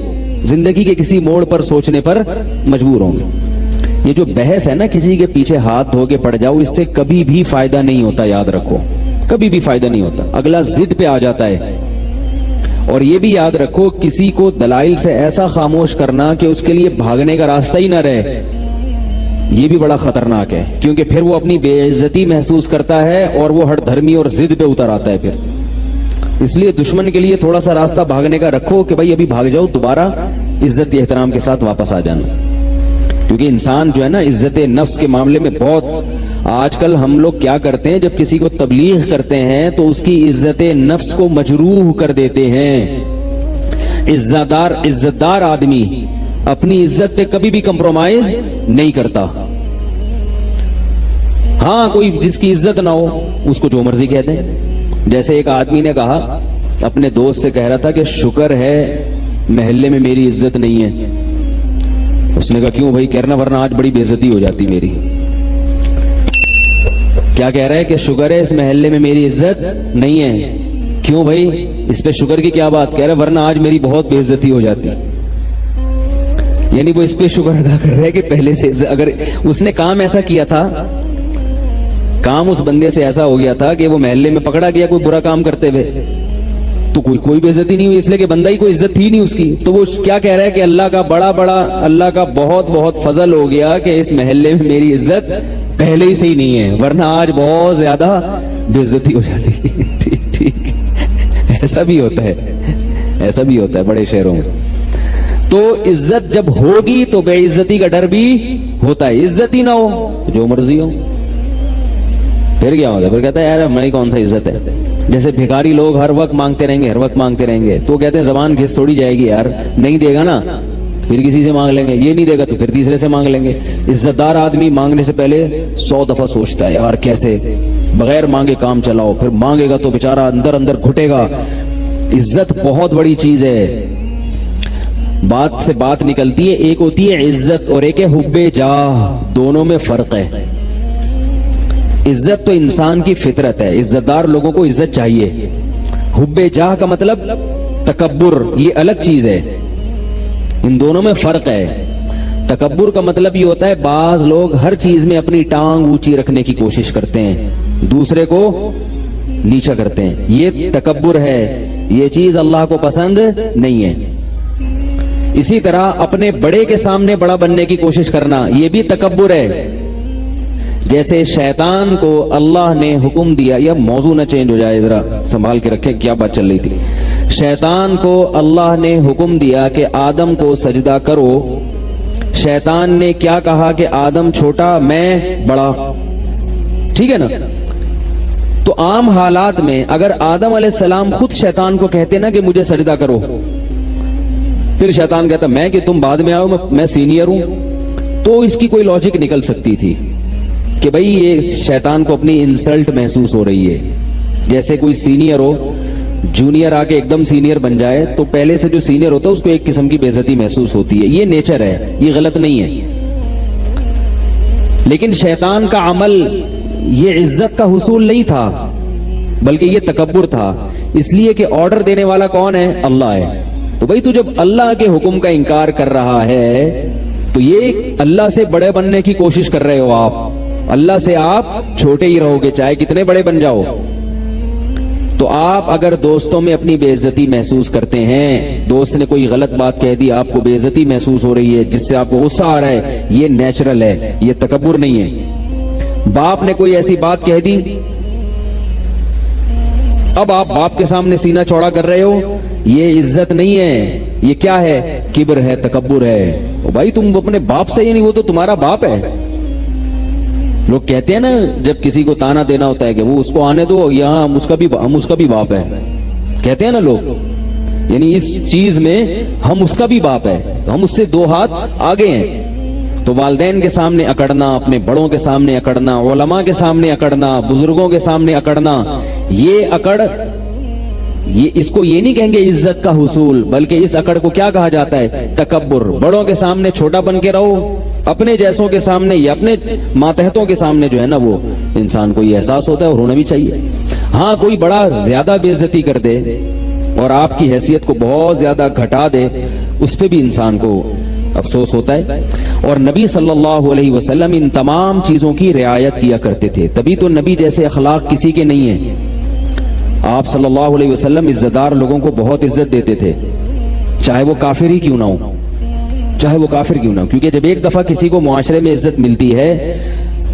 زندگی کے کسی موڑ پر سوچنے پر مجبور ہوں گے۔ یہ جو بحث ہے نا، کسی کے پیچھے ہاتھ دھو کے پڑ جاؤ، اس سے کبھی بھی فائدہ نہیں ہوتا، یاد رکھو، کبھی بھی فائدہ نہیں ہوتا، اگلا ضد پہ آ جاتا ہے۔ اور یہ بھی یاد رکھو، کسی کو دلائل سے ایسا خاموش کرنا کہ اس کے لیے بھاگنے کا راستہ ہی نہ رہے، یہ بھی بڑا خطرناک ہے، کیونکہ پھر وہ اپنی بے عزتی محسوس کرتا ہے اور وہ ہر دھرمی اور ضد پہ اتر آتا ہے پھر۔ اس لیے دشمن کے لیے تھوڑا سا راستہ بھاگنے کا رکھو کہ بھائی ابھی بھاگ جاؤ، دوبارہ عزت احترام کے ساتھ واپس آ جانا۔ کیونکہ انسان جو ہے نا، عزت نفس کے معاملے میں بہت، آج کل ہم لوگ کیا کرتے ہیں، جب کسی کو تبلیغ کرتے ہیں تو اس کی عزت نفس کو مجروح کر دیتے ہیں۔ عزت دار آدمی اپنی عزت پہ کبھی بھی کمپرومائز نہیں کرتا۔ ہاں، کوئی جس کی عزت نہ ہو اس کو جو مرضی کہتے ہیں۔ جیسے ایک آدمی نے کہا، اپنے دوست سے کہہ رہا تھا کہ شکر ہے محلے میں میری عزت نہیں ہے۔ اس نے کہا کیوں بھائی؟ کہنا ورنہ آج بڑی بے عزتی ہو جاتی میری۔ کیا کہہ رہا ہے کہ شکر ہے اس محلے میں میری عزت نہیں ہے۔ کیوں بھائی؟ اس پہ شکر کی کیا بات؟ کہہ رہا ورنہ آج میری بہت بے عزتی ہو جاتی۔ یعنی وہ اس پہ شکر ادا کر رہے کہ پہلے سے اگر اس نے کام ایسا کیا تھا، کام اس بندے سے ایسا ہو گیا تھا کہ وہ محلے میں پکڑا گیا کوئی برا کام کرتے ہوئے، تو کوئی بے عزتی نہیں ہوئی، اس لیے کہ بندہ ہی کوئی عزت تھی نہیں اس کی۔ تو وہ کیا کہہ رہا ہے کہ اللہ کا بہت فضل ہو گیا کہ اس محلے میں میری عزت پہلے ہی سے ہی نہیں ہے، ورنہ آج بہت زیادہ بے عزتی ہو جاتی۔ ٹھیک، ایسا بھی ہوتا ہے بڑے شہروں میں۔ تو عزت جب ہوگی تو بے عزتی کا ڈر بھی ہوتا ہے، عزت ہی نہ ہو تو جو مرضی ہو۔ پھر کیا ہوگا؟ پھر کہتا ہے یار ہماری کون سا عزت ہے. جیسے بھکاری لوگ ہر وقت مانگتے رہیں گے، ہر وقت مانگتے رہیں گے، تو کہتے ہیں زبان گھس تھوڑی جائے گی یار، نہیں دے گا نا پھر کسی سے مانگ لیں گے، یہ نہیں دے گا تو پھر تیسرے سے مانگ لیں گے. عزت دار آدمی مانگنے سے پہلے 100 دفعہ سوچتا ہے یار کیسے بغیر مانگے کام چلاؤ، پھر مانگے گا تو بیچارہ اندر اندر گھٹے گا. عزت بہت بڑی چیز ہے. بات سے بات نکلتی ہے، ایک ہوتی ہے عزت اور ایک ہے حب جاہ. دونوں میں فرق ہے. عزت تو انسان کی فطرت ہے، عزت دار لوگوں کو عزت چاہیے. حب جاہ کا مطلب تکبر، یہ الگ چیز ہے. ان دونوں میں فرق ہے. تکبر کا مطلب یہ ہوتا ہے بعض لوگ ہر چیز میں اپنی ٹانگ اونچی رکھنے کی کوشش کرتے ہیں، دوسرے کو نیچا کرتے ہیں. یہ تکبر ہے، یہ چیز اللہ کو پسند نہیں ہے. اسی طرح اپنے بڑے کے سامنے بڑا بننے کی کوشش کرنا، یہ بھی تکبر ہے. جیسے شیطان کو اللہ نے حکم دیا، یا موضوع نہ چینج ہو جائے، ذرا سنبھال کے رکھے کیا بات چل رہی تھی. شیطان کو اللہ نے حکم دیا کہ آدم کو سجدہ کرو. شیطان نے کیا کہا کہ آدم چھوٹا میں بڑا، ٹھیک ہے نا. تو عام حالات میں اگر آدم علیہ السلام خود شیطان کو کہتے نا کہ مجھے سجدہ کرو، پھر شیطان کہتا میں کہ تم بعد میں آؤ، میں سینئر ہوں، تو اس کی کوئی لاجک نکل سکتی تھی کہ بھئی یہ شیطان کو اپنی انسلٹ محسوس ہو رہی ہے. جیسے کوئی سینئر ہو، جونیئر آ کے ایک دم سینئر بن جائے تو پہلے سے جو سینئر ہوتا ہے اس کو ایک قسم کی بے عزتی محسوس ہوتی ہے. یہ نیچر ہے، یہ غلط نہیں ہے. لیکن شیطان کا عمل یہ عزت کا حصول نہیں تھا، بلکہ یہ تکبر تھا. اس لیے کہ آرڈر دینے والا کون ہے؟ اللہ ہے. تو بھئی تو جب اللہ کے حکم کا انکار کر رہا ہے تو یہ اللہ سے بڑے بننے کی کوشش کر رہے ہو آپ. اللہ سے آپ چھوٹے ہی رہو گے چاہے کتنے بڑے بن جاؤ. تو آپ اگر دوستوں میں اپنی بے عزتی محسوس کرتے ہیں، دوست نے کوئی غلط بات کہہ دی، آپ کو بے عزتی محسوس ہو رہی ہے جس سے آپ کو غصہ آ رہا ہے، یہ نیچرل ہے، یہ تکبر نہیں ہے. باپ نے کوئی ایسی بات کہہ دی، اب آپ باپ کے سامنے سینہ چوڑا کر رہے ہو، یہ عزت نہیں ہے، یہ کیا ہے؟ کبر ہے، تکبر ہے. بھائی تم اپنے باپ سے ہی نہیں، وہ تو تمہارا باپ ہے. لوگ کہتے ہیں نا جب کسی کو تانا دینا ہوتا ہے کہ وہ اس کو آنے دو، یہاں ہم اس کا بھی باپ ہے، کہتے ہیں نا لوگ. یعنی اس چیز میں ہم اس کا بھی باپ ہے، ہم اس سے 2 ہاتھ آگے ہیں. تو والدین کے سامنے اکڑنا، اپنے بڑوں کے سامنے اکڑنا، علماء کے سامنے اکڑنا، بزرگوں کے سامنے اکڑنا، یہ اکڑ، یہ اس کو یہ نہیں کہیں گے عزت کا حصول، بلکہ اس اکڑ کو کیا کہا جاتا ہے؟ تکبر. بڑوں کے سامنے چھوٹا بن کے رہو، اپنے جیسوں کے سامنے یا اپنے ماتحتوں کے سامنے جو ہے نا وہ انسان کو یہ احساس ہوتا ہے اور ہونا بھی چاہیے. ہاں کوئی بڑا زیادہ بے عزتی کر دے اور آپ کی حیثیت کو بہت زیادہ گھٹا دے، اس پہ بھی انسان کو افسوس ہوتا ہے. اور نبی صلی اللہ علیہ وسلم ان تمام چیزوں کی رعایت کیا کرتے تھے. تبھی تو نبی جیسے اخلاق کسی کے نہیں ہیں. آپ صلی اللہ علیہ وسلم عزت دار لوگوں کو بہت عزت دیتے تھے، چاہے وہ کافر ہی کیوں نہ ہو، چاہے وہ کافر کیوں نہ ہو. کیونکہ جب ایک دفعہ کسی کو معاشرے میں عزت ملتی ہے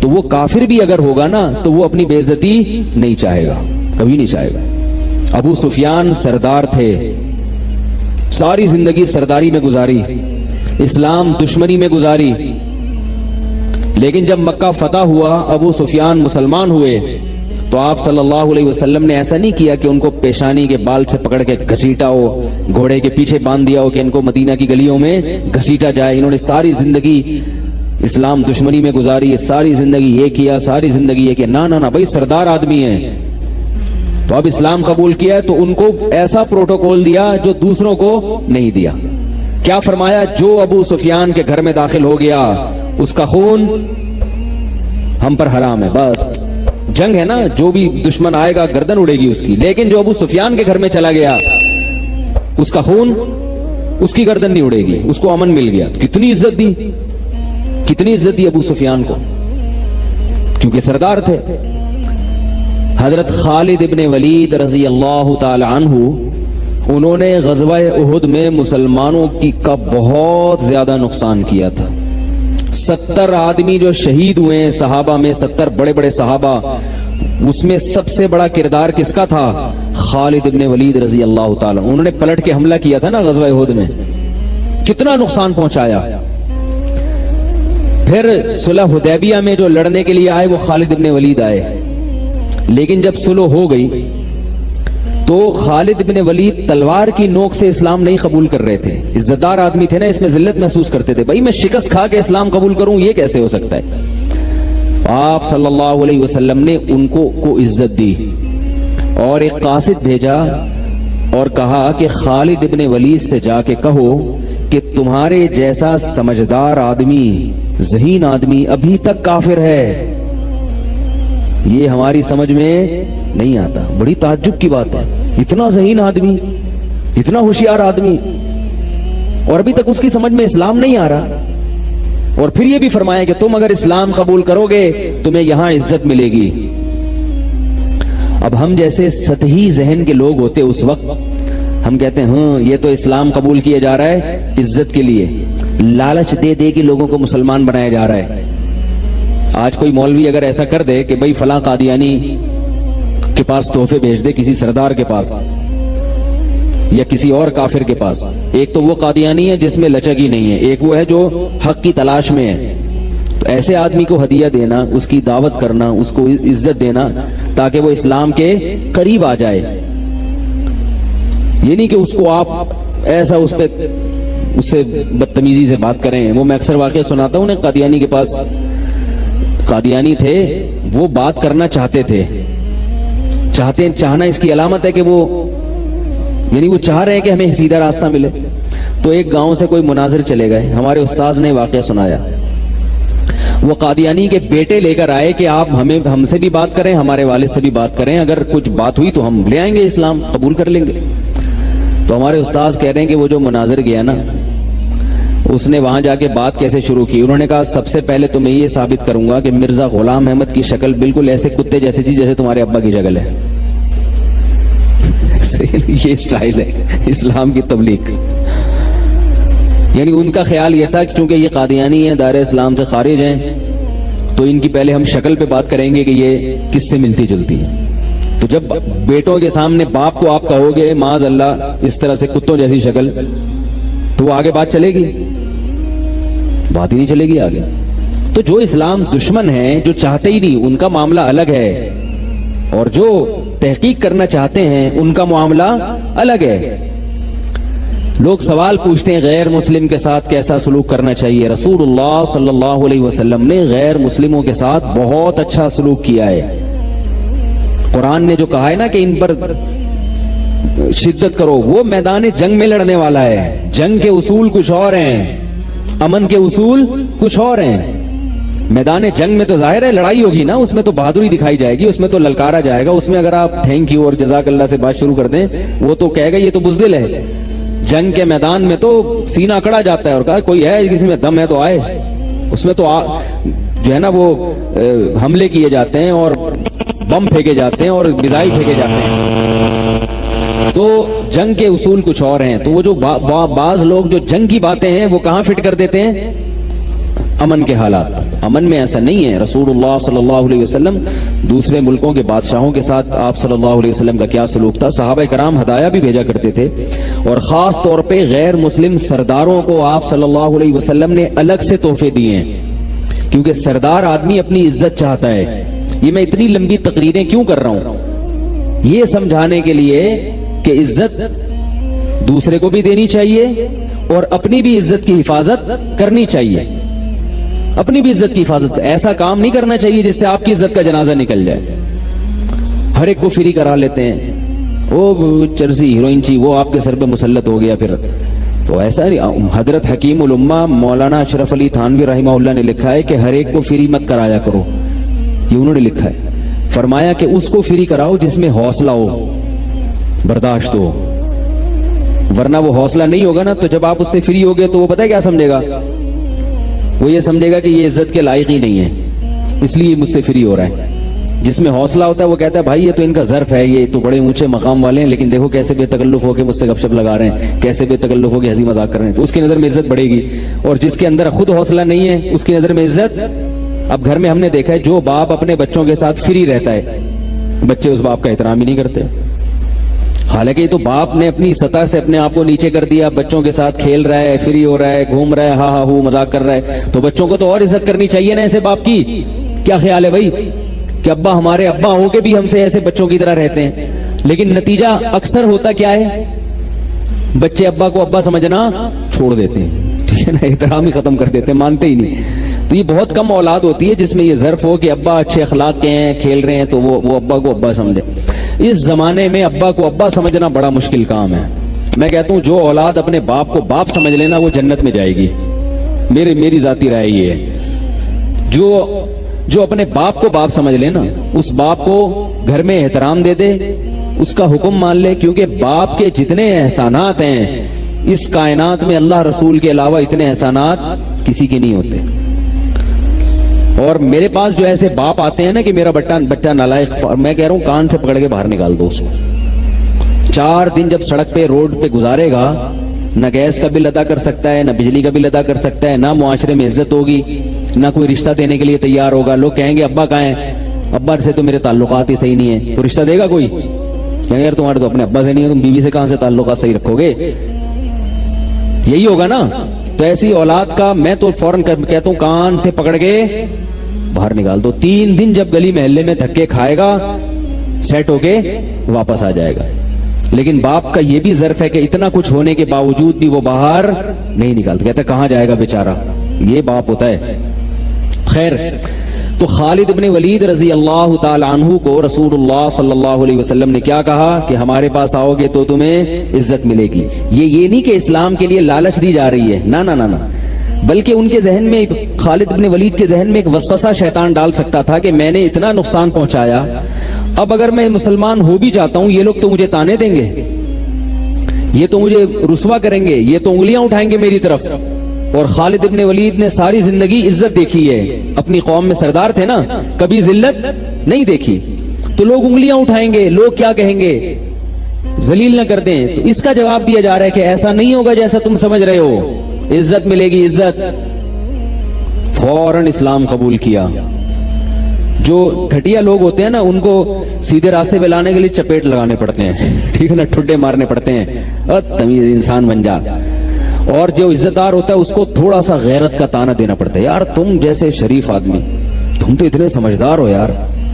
تو وہ کافر بھی اگر ہوگا نا تو وہ اپنی بے عزتی نہیں چاہے گا، کبھی نہیں چاہے گا. ابو سفیان سردار تھے، ساری زندگی سرداری میں گزاری، اسلام دشمنی میں گزاری. لیکن جب مکہ فتح ہوا، ابو سفیان مسلمان ہوئے، تو آپ صلی اللہ علیہ وسلم نے ایسا نہیں کیا کہ ان کو پیشانی کے بال سے پکڑ کے گھسیٹا ہو، گھوڑے کے پیچھے باندھ دیا ہو کہ ان کو مدینہ کی گلیوں میں گھسیٹا جائے. انہوں نے ساری زندگی اسلام دشمنی میں گزاری، ساری زندگی یہ کیا، ساری زندگی یہ کیا. نہ بھائی سردار آدمی ہیں تو اب اسلام قبول کیا تو ان کو ایسا پروٹوکول دیا جو دوسروں کو نہیں دیا. کیا فرمایا؟ جو ابو سفیان کے گھر میں داخل ہو گیا اس کا خون ہم پر حرام ہے. بس جنگ ہے نا، جو بھی دشمن آئے گا گردن اڑے گی اس کی. لیکن جو ابو سفیان کے گھر میں چلا گیا اس کا خون، اس کی گردن نہیں اڑے گی، اس کو امن مل گیا. کتنی عزت دی، کتنی عزت دی ابو سفیان کو، کیونکہ سردار تھے. حضرت خالد ابن ولید رضی اللہ تعالی عنہ، انہوں نے غزوہ احد میں مسلمانوں کا بہت زیادہ نقصان کیا تھا. 70 آدمی جو شہید ہوئے ہیں صحابہ میں، 70 بڑے بڑے صحابہ، اس میں سب سے بڑا کردار کس کا تھا؟ خالد ابن ولید رضی اللہ تعالی. انہوں نے پلٹ کے حملہ کیا تھا نا غزوہ احد میں، کتنا نقصان پہنچایا. پھر صلح حدیبیہ میں جو لڑنے کے لیے آئے وہ خالد ابن ولید آئے. لیکن جب سلو ہو گئی تو خالد بن ولید تلوار کی نوک سے اسلام نہیں قبول کر رہے تھے. عزت دار آدمی تھے نا, اس میں ذلت محسوس کرتے تھے, بھائی میں شکست کھا کے اسلام قبول کروں, یہ کیسے ہو سکتا ہے. آپ صلی اللہ علیہ وسلم نے ان کو عزت دی اور ایک قاصد بھیجا اور کہا کہ خالد ابن ولید سے جا کے کہو کہ تمہارے جیسا سمجھدار آدمی, ذہین آدمی ابھی تک کافر ہے, یہ ہماری سمجھ میں نہیں آتا. بڑی تعجب کی بات ہے, اتنا ذہین آدمی, اتنا ہوشیار آدمی, اور ابھی تک اس کی سمجھ میں اسلام نہیں آ رہا. اور پھر یہ بھی فرمایا کہ تم اگر اسلام قبول کرو گے تمہیں یہاں عزت ملے گی. اب ہم جیسے سطحی ذہن کے لوگ ہوتے اس وقت, ہم کہتے ہیں ہاں یہ تو اسلام قبول کیا جا رہا ہے عزت کے لیے, لالچ دے دے کے لوگوں کو مسلمان بنایا جا رہا ہے. آج کوئی مولوی اگر ایسا کر دے کہ بھئی فلاں قادیانی کے پاس تحفے بھیج دے, کسی سردار کے پاس یا کسی اور کافر کے پاس, ایک تو وہ قادیانی ہے جس میں لچک ہی نہیں ہے, ایک وہ ہے جو حق کی تلاش میں ہے, تو ایسے آدمی کو ہدیہ دینا, اس کی دعوت کرنا, اس کو عزت دینا تاکہ وہ اسلام کے قریب آ جائے. یہ نہیں کہ اس کو آپ ایسا اس سے بدتمیزی سے بات کریں. وہ میں اکثر واقعہ سناتا ہوں, قادیانی کے پاس قادیانی تھے, وہ بات کرنا چاہتے تھے, چاہنا اس کی علامت ہے کہ وہ یعنی وہ چاہ رہے ہیں کہ ہمیں سیدھا راستہ ملے. تو ایک گاؤں سے کوئی مناظر چلے گئے, ہمارے استاذ نے واقعہ سنایا. وہ قادیانی کے بیٹے لے کر آئے کہ آپ ہم سے بھی بات کریں, ہمارے والد سے بھی بات کریں, اگر کچھ بات ہوئی تو ہم لے آئیں گے, اسلام قبول کر لیں گے. تو ہمارے استاذ کہہ رہے ہیں کہ وہ جو مناظر گیا نا, اس نے وہاں جا کے بات کیسے شروع کی. انہوں نے کہا سب سے پہلے تو میں یہ ثابت کروں گا کہ مرزا غلام احمد کی شکل بالکل ایسے کتے جیسے تھی جیسے تمہارے ابا کی شکل ہے. یہ سٹائل ہے اسلام کی تبلیغ. یعنی ان کا خیال یہ تھا کہ چونکہ یہ قادیانی ہیں, دائرہ اسلام سے خارج ہیں, تو ان کی پہلے ہم شکل پہ بات کریں گے کہ یہ کس سے ملتی جلتی ہے. تو جب بیٹوں کے سامنے باپ کو آپ کہو گے معاذ اللہ اس طرح سے کتوں جیسی شکل, تو وہ آگے بات چلے گی؟ بات ہی نہیں چلے گی آگے. تو جو اسلام دشمن ہیں, جو چاہتے ہی نہیں, ان کا معاملہ الگ ہے, اور جو تحقیق کرنا چاہتے ہیں ان کا معاملہ الگ ہے. لوگ سوال پوچھتے ہیں غیر مسلم کے ساتھ کیسا سلوک کرنا چاہیے. رسول اللہ صلی اللہ علیہ وسلم نے غیر مسلموں کے ساتھ بہت اچھا سلوک کیا ہے. قرآن نے جو کہا ہے نا کہ ان پر شدت کرو, وہ میدان جنگ میں لڑنے والا ہے. جنگ کے اصول کچھ اور ہیں, امن کے اصول کچھ اور ہیں. میدان جنگ میں تو ظاہر ہے لڑائی ہوگی نا, اس میں تو بہادری دکھائی جائے گی, اس میں تو للکارا جائے گا. اس میں اگر آپ تھینک یو اور جزاک اللہ سے بات شروع کر دیں, وہ تو کہے گا یہ تو بزدل ہے. جنگ کے میدان میں تو سینہ اکڑا جاتا ہے اور کہا کوئی ہے کسی میں دم ہے تو آئے. اس میں تو جو ہے نا وہ حملے کیے جاتے ہیں اور بم پھینکے جاتے ہیں اور میزائل پھینکے جاتے ہیں. تو جنگ کے اصول کچھ اور ہیں. تو وہ جو بعض لوگ جو جنگ کی باتیں ہیں وہ کہاں فٹ کر دیتے ہیں؟ امن کے حالات. امن میں ایسا نہیں ہے. رسول اللہ صلی اللہ علیہ وسلم دوسرے ملکوں کے بادشاہوں کے ساتھ آپ صلی اللہ علیہ وسلم کا کیا سلوک تھا. صحابہ کرام ہدایہ بھی بھیجا کرتے تھے, اور خاص طور پہ غیر مسلم سرداروں کو آپ صلی اللہ علیہ وسلم نے الگ سے تحفے دیے ہیں, کیونکہ سردار آدمی اپنی عزت چاہتا ہے. یہ میں اتنی لمبی تقریریں کیوں کر رہا ہوں؟ یہ سمجھانے کے لیے کہ عزت دوسرے کو بھی دینی چاہیے اور اپنی بھی عزت کی حفاظت کرنی چاہیے. اپنی بھی عزت کی حفاظت, ایسا کام نہیں کرنا چاہیے جس سے آپ کی عزت کا جنازہ نکل جائے. ہر ایک کو فری کرا لیتے ہیں, وہ چرسی ہیروئن چی وہ آپ کے سر پہ مسلط ہو گیا پھر. تو ایسا نہیں. حضرت حکیم الامہ مولانا اشرف علی تھانوی رحمہ اللہ نے لکھا ہے کہ ہر ایک کو فری مت کرایا کرو. یہ انہوں نے لکھا ہے. فرمایا کہ اس کو فری کراؤ جس میں حوصلہ ہو, برداشت ہو, ورنہ وہ حوصلہ نہیں ہوگا نا تو جب آپ اس سے فری ہوگے تو وہ پتہ ہے کیا سمجھے گا؟ وہ یہ سمجھے گا کہ یہ عزت کے لائق ہی نہیں ہے, اس لیے مجھ سے فری ہو رہا ہے. جس میں حوصلہ ہوتا ہے وہ کہتا ہے بھائی یہ تو ان کا ظرف ہے, یہ تو بڑے اونچے مقام والے ہیں, لیکن دیکھو کیسے بے تکلف ہو کے مجھ سے گپ شپ لگا رہے ہیں, کیسے بے تکلف ہو کے ہنسی مذاق کر رہے ہیں. تو اس کی نظر میں عزت بڑھے گی. اور جس کے اندر خود حوصلہ نہیں ہے اس کی نظر میں عزت. اب گھر میں ہم نے دیکھا ہے جو باپ اپنے بچوں کے ساتھ فری رہتا ہے, بچے اس باپ کا احترام ہی نہیں کرتے. حالانکہ یہ تو باپ نے اپنی سطح سے اپنے آپ کو نیچے کر دیا, بچوں کے ساتھ کھیل رہا ہے, فری ہو رہا ہے, گھوم رہا ہے, ہاں ہاں مذاق کر رہا ہے. تو بچوں کو تو اور عزت کرنی چاہیے نا ایسے باپ کی. کیا خیال ہے بھائی؟ کہ ابا ہمارے ابا ہو کے بھی ہم سے ایسے بچوں کی طرح رہتے ہیں، لیکن نتیجہ اکثر ہوتا کیا ہے، بچے ابا کو ابا سمجھنا چھوڑ دیتے ہیں، ٹھیک ہے نا، احترام ہی ختم کر دیتے ہیں، مانتے ہی نہیں۔ تو یہ بہت کم اولاد ہوتی ہے جس میں یہ ظرف ہو کہ ابا اچھے اخلاق کے ہیں، کھیل رہے ہیں، تو وہ ابا کو ابا سمجھے۔ اس زمانے میں ابا کو ابا سمجھنا بڑا مشکل کام ہے۔ میں کہتا ہوں جو اولاد اپنے باپ کو باپ سمجھ لینا وہ جنت میں جائے گی، میری ذاتی رائے یہ ہے۔ جو اپنے باپ کو باپ سمجھ لے نا، اس باپ کو گھر میں احترام دے دے، اس کا حکم مان لے، کیونکہ باپ کے جتنے احسانات ہیں اس کائنات میں اللہ رسول کے علاوہ اتنے احسانات کسی کے نہیں ہوتے۔ اور میرے پاس جو ایسے باپ آتے ہیں نا کہ میرا بچہ نالائق، میں کہہ رہا ہوں کان سے پکڑ کے باہر نکال دو اس کو۔ 4 دن جب سڑک پہ روڈ پہ گزارے گا، نہ گیس کا بل ادا کر سکتا ہے، نہ بجلی کا بل ادا کر سکتا ہے، نہ معاشرے میں عزت ہوگی، نہ کوئی رشتہ دینے کے لیے تیار ہوگا۔ لوگ کہیں گے ابا کہاں ہیں، ابا سے تو میرے تعلقات ہی صحیح نہیں ہیں، تو رشتہ دے گا کوئی؟ کہیں گے یار تمہارے تو اپنے ابا سے نہیں ہے، تم بیوی سے کہاں سے تعلقات صحیح رکھو گے؟ یہی ہوگا نا۔ تو ایسی اولاد کا میں تو فوراً کہتا ہوں کان سے پکڑ کے باہر نکال دو۔ 3 دن جب گلی محلے میں دھکے کھائے گا، سیٹ ہو کے واپس آ جائے گا۔ لیکن باپ کا یہ بھی ظرف ہے کہ اتنا کچھ ہونے کے باوجود بھی وہ باہر نہیں نکالتا، کہتا کہاں جائے گا بیچارہ، یہ باپ ہوتا ہے۔ خیر، تو خالد ابن ولید رضی اللہ تعالی عنہ کو رسول اللہ صلی اللہ علیہ وسلم نے کیا کہا کہ ہمارے پاس آؤ گے تو تمہیں عزت ملے گی۔ یہ نہیں کہ اسلام کے لیے لالچ دی جا رہی ہے، نہ، بلکہ ان کے ذہن میں، خالد ابن ولید کے ذہن میں ایک وسوسہ شیطان ڈال سکتا تھا کہ میں نے اتنا نقصان پہنچایا، اب اگر میں مسلمان ہو بھی جاتا ہوں یہ لوگ تو مجھے تانے دیں گے، یہ تو مجھے رسوا کریں گے، یہ تو انگلیاں اٹھائیں گے میری طرف۔ اور خالد ابن ولید نے ساری زندگی عزت دیکھی ہے، اپنی قوم میں سردار تھے نا، کبھی ذلت نہیں دیکھی، تو لوگ انگلیاں اٹھائیں گے، لوگ کیا کہیں گے، ذلیل نہ کر دیں۔ تو اس کا جواب دیا جا رہا ہے کہ ایسا نہیں ہوگا جیسا تم سمجھ رہے ہو، عزت ملے گی، عزت۔ فوراً اسلام قبول کیا۔ جو گھٹیا لوگ ہوتے ہیں نا ان کو سیدھے راستے پہ لانے کے لیے چپیٹ لگانے پڑتے ہیں، ٹھیک ہے نا، ٹھڈے مارنے پڑتے ہیں، تمیز انسان بن جا۔ اور جو عزت دار ہوتا ہے اس کو تھوڑا سا غیرت کا تانا دینا پڑتا ہے، یار تم جیسے شریف آدمی، تم تو اتنے سمجھدار ہو یار،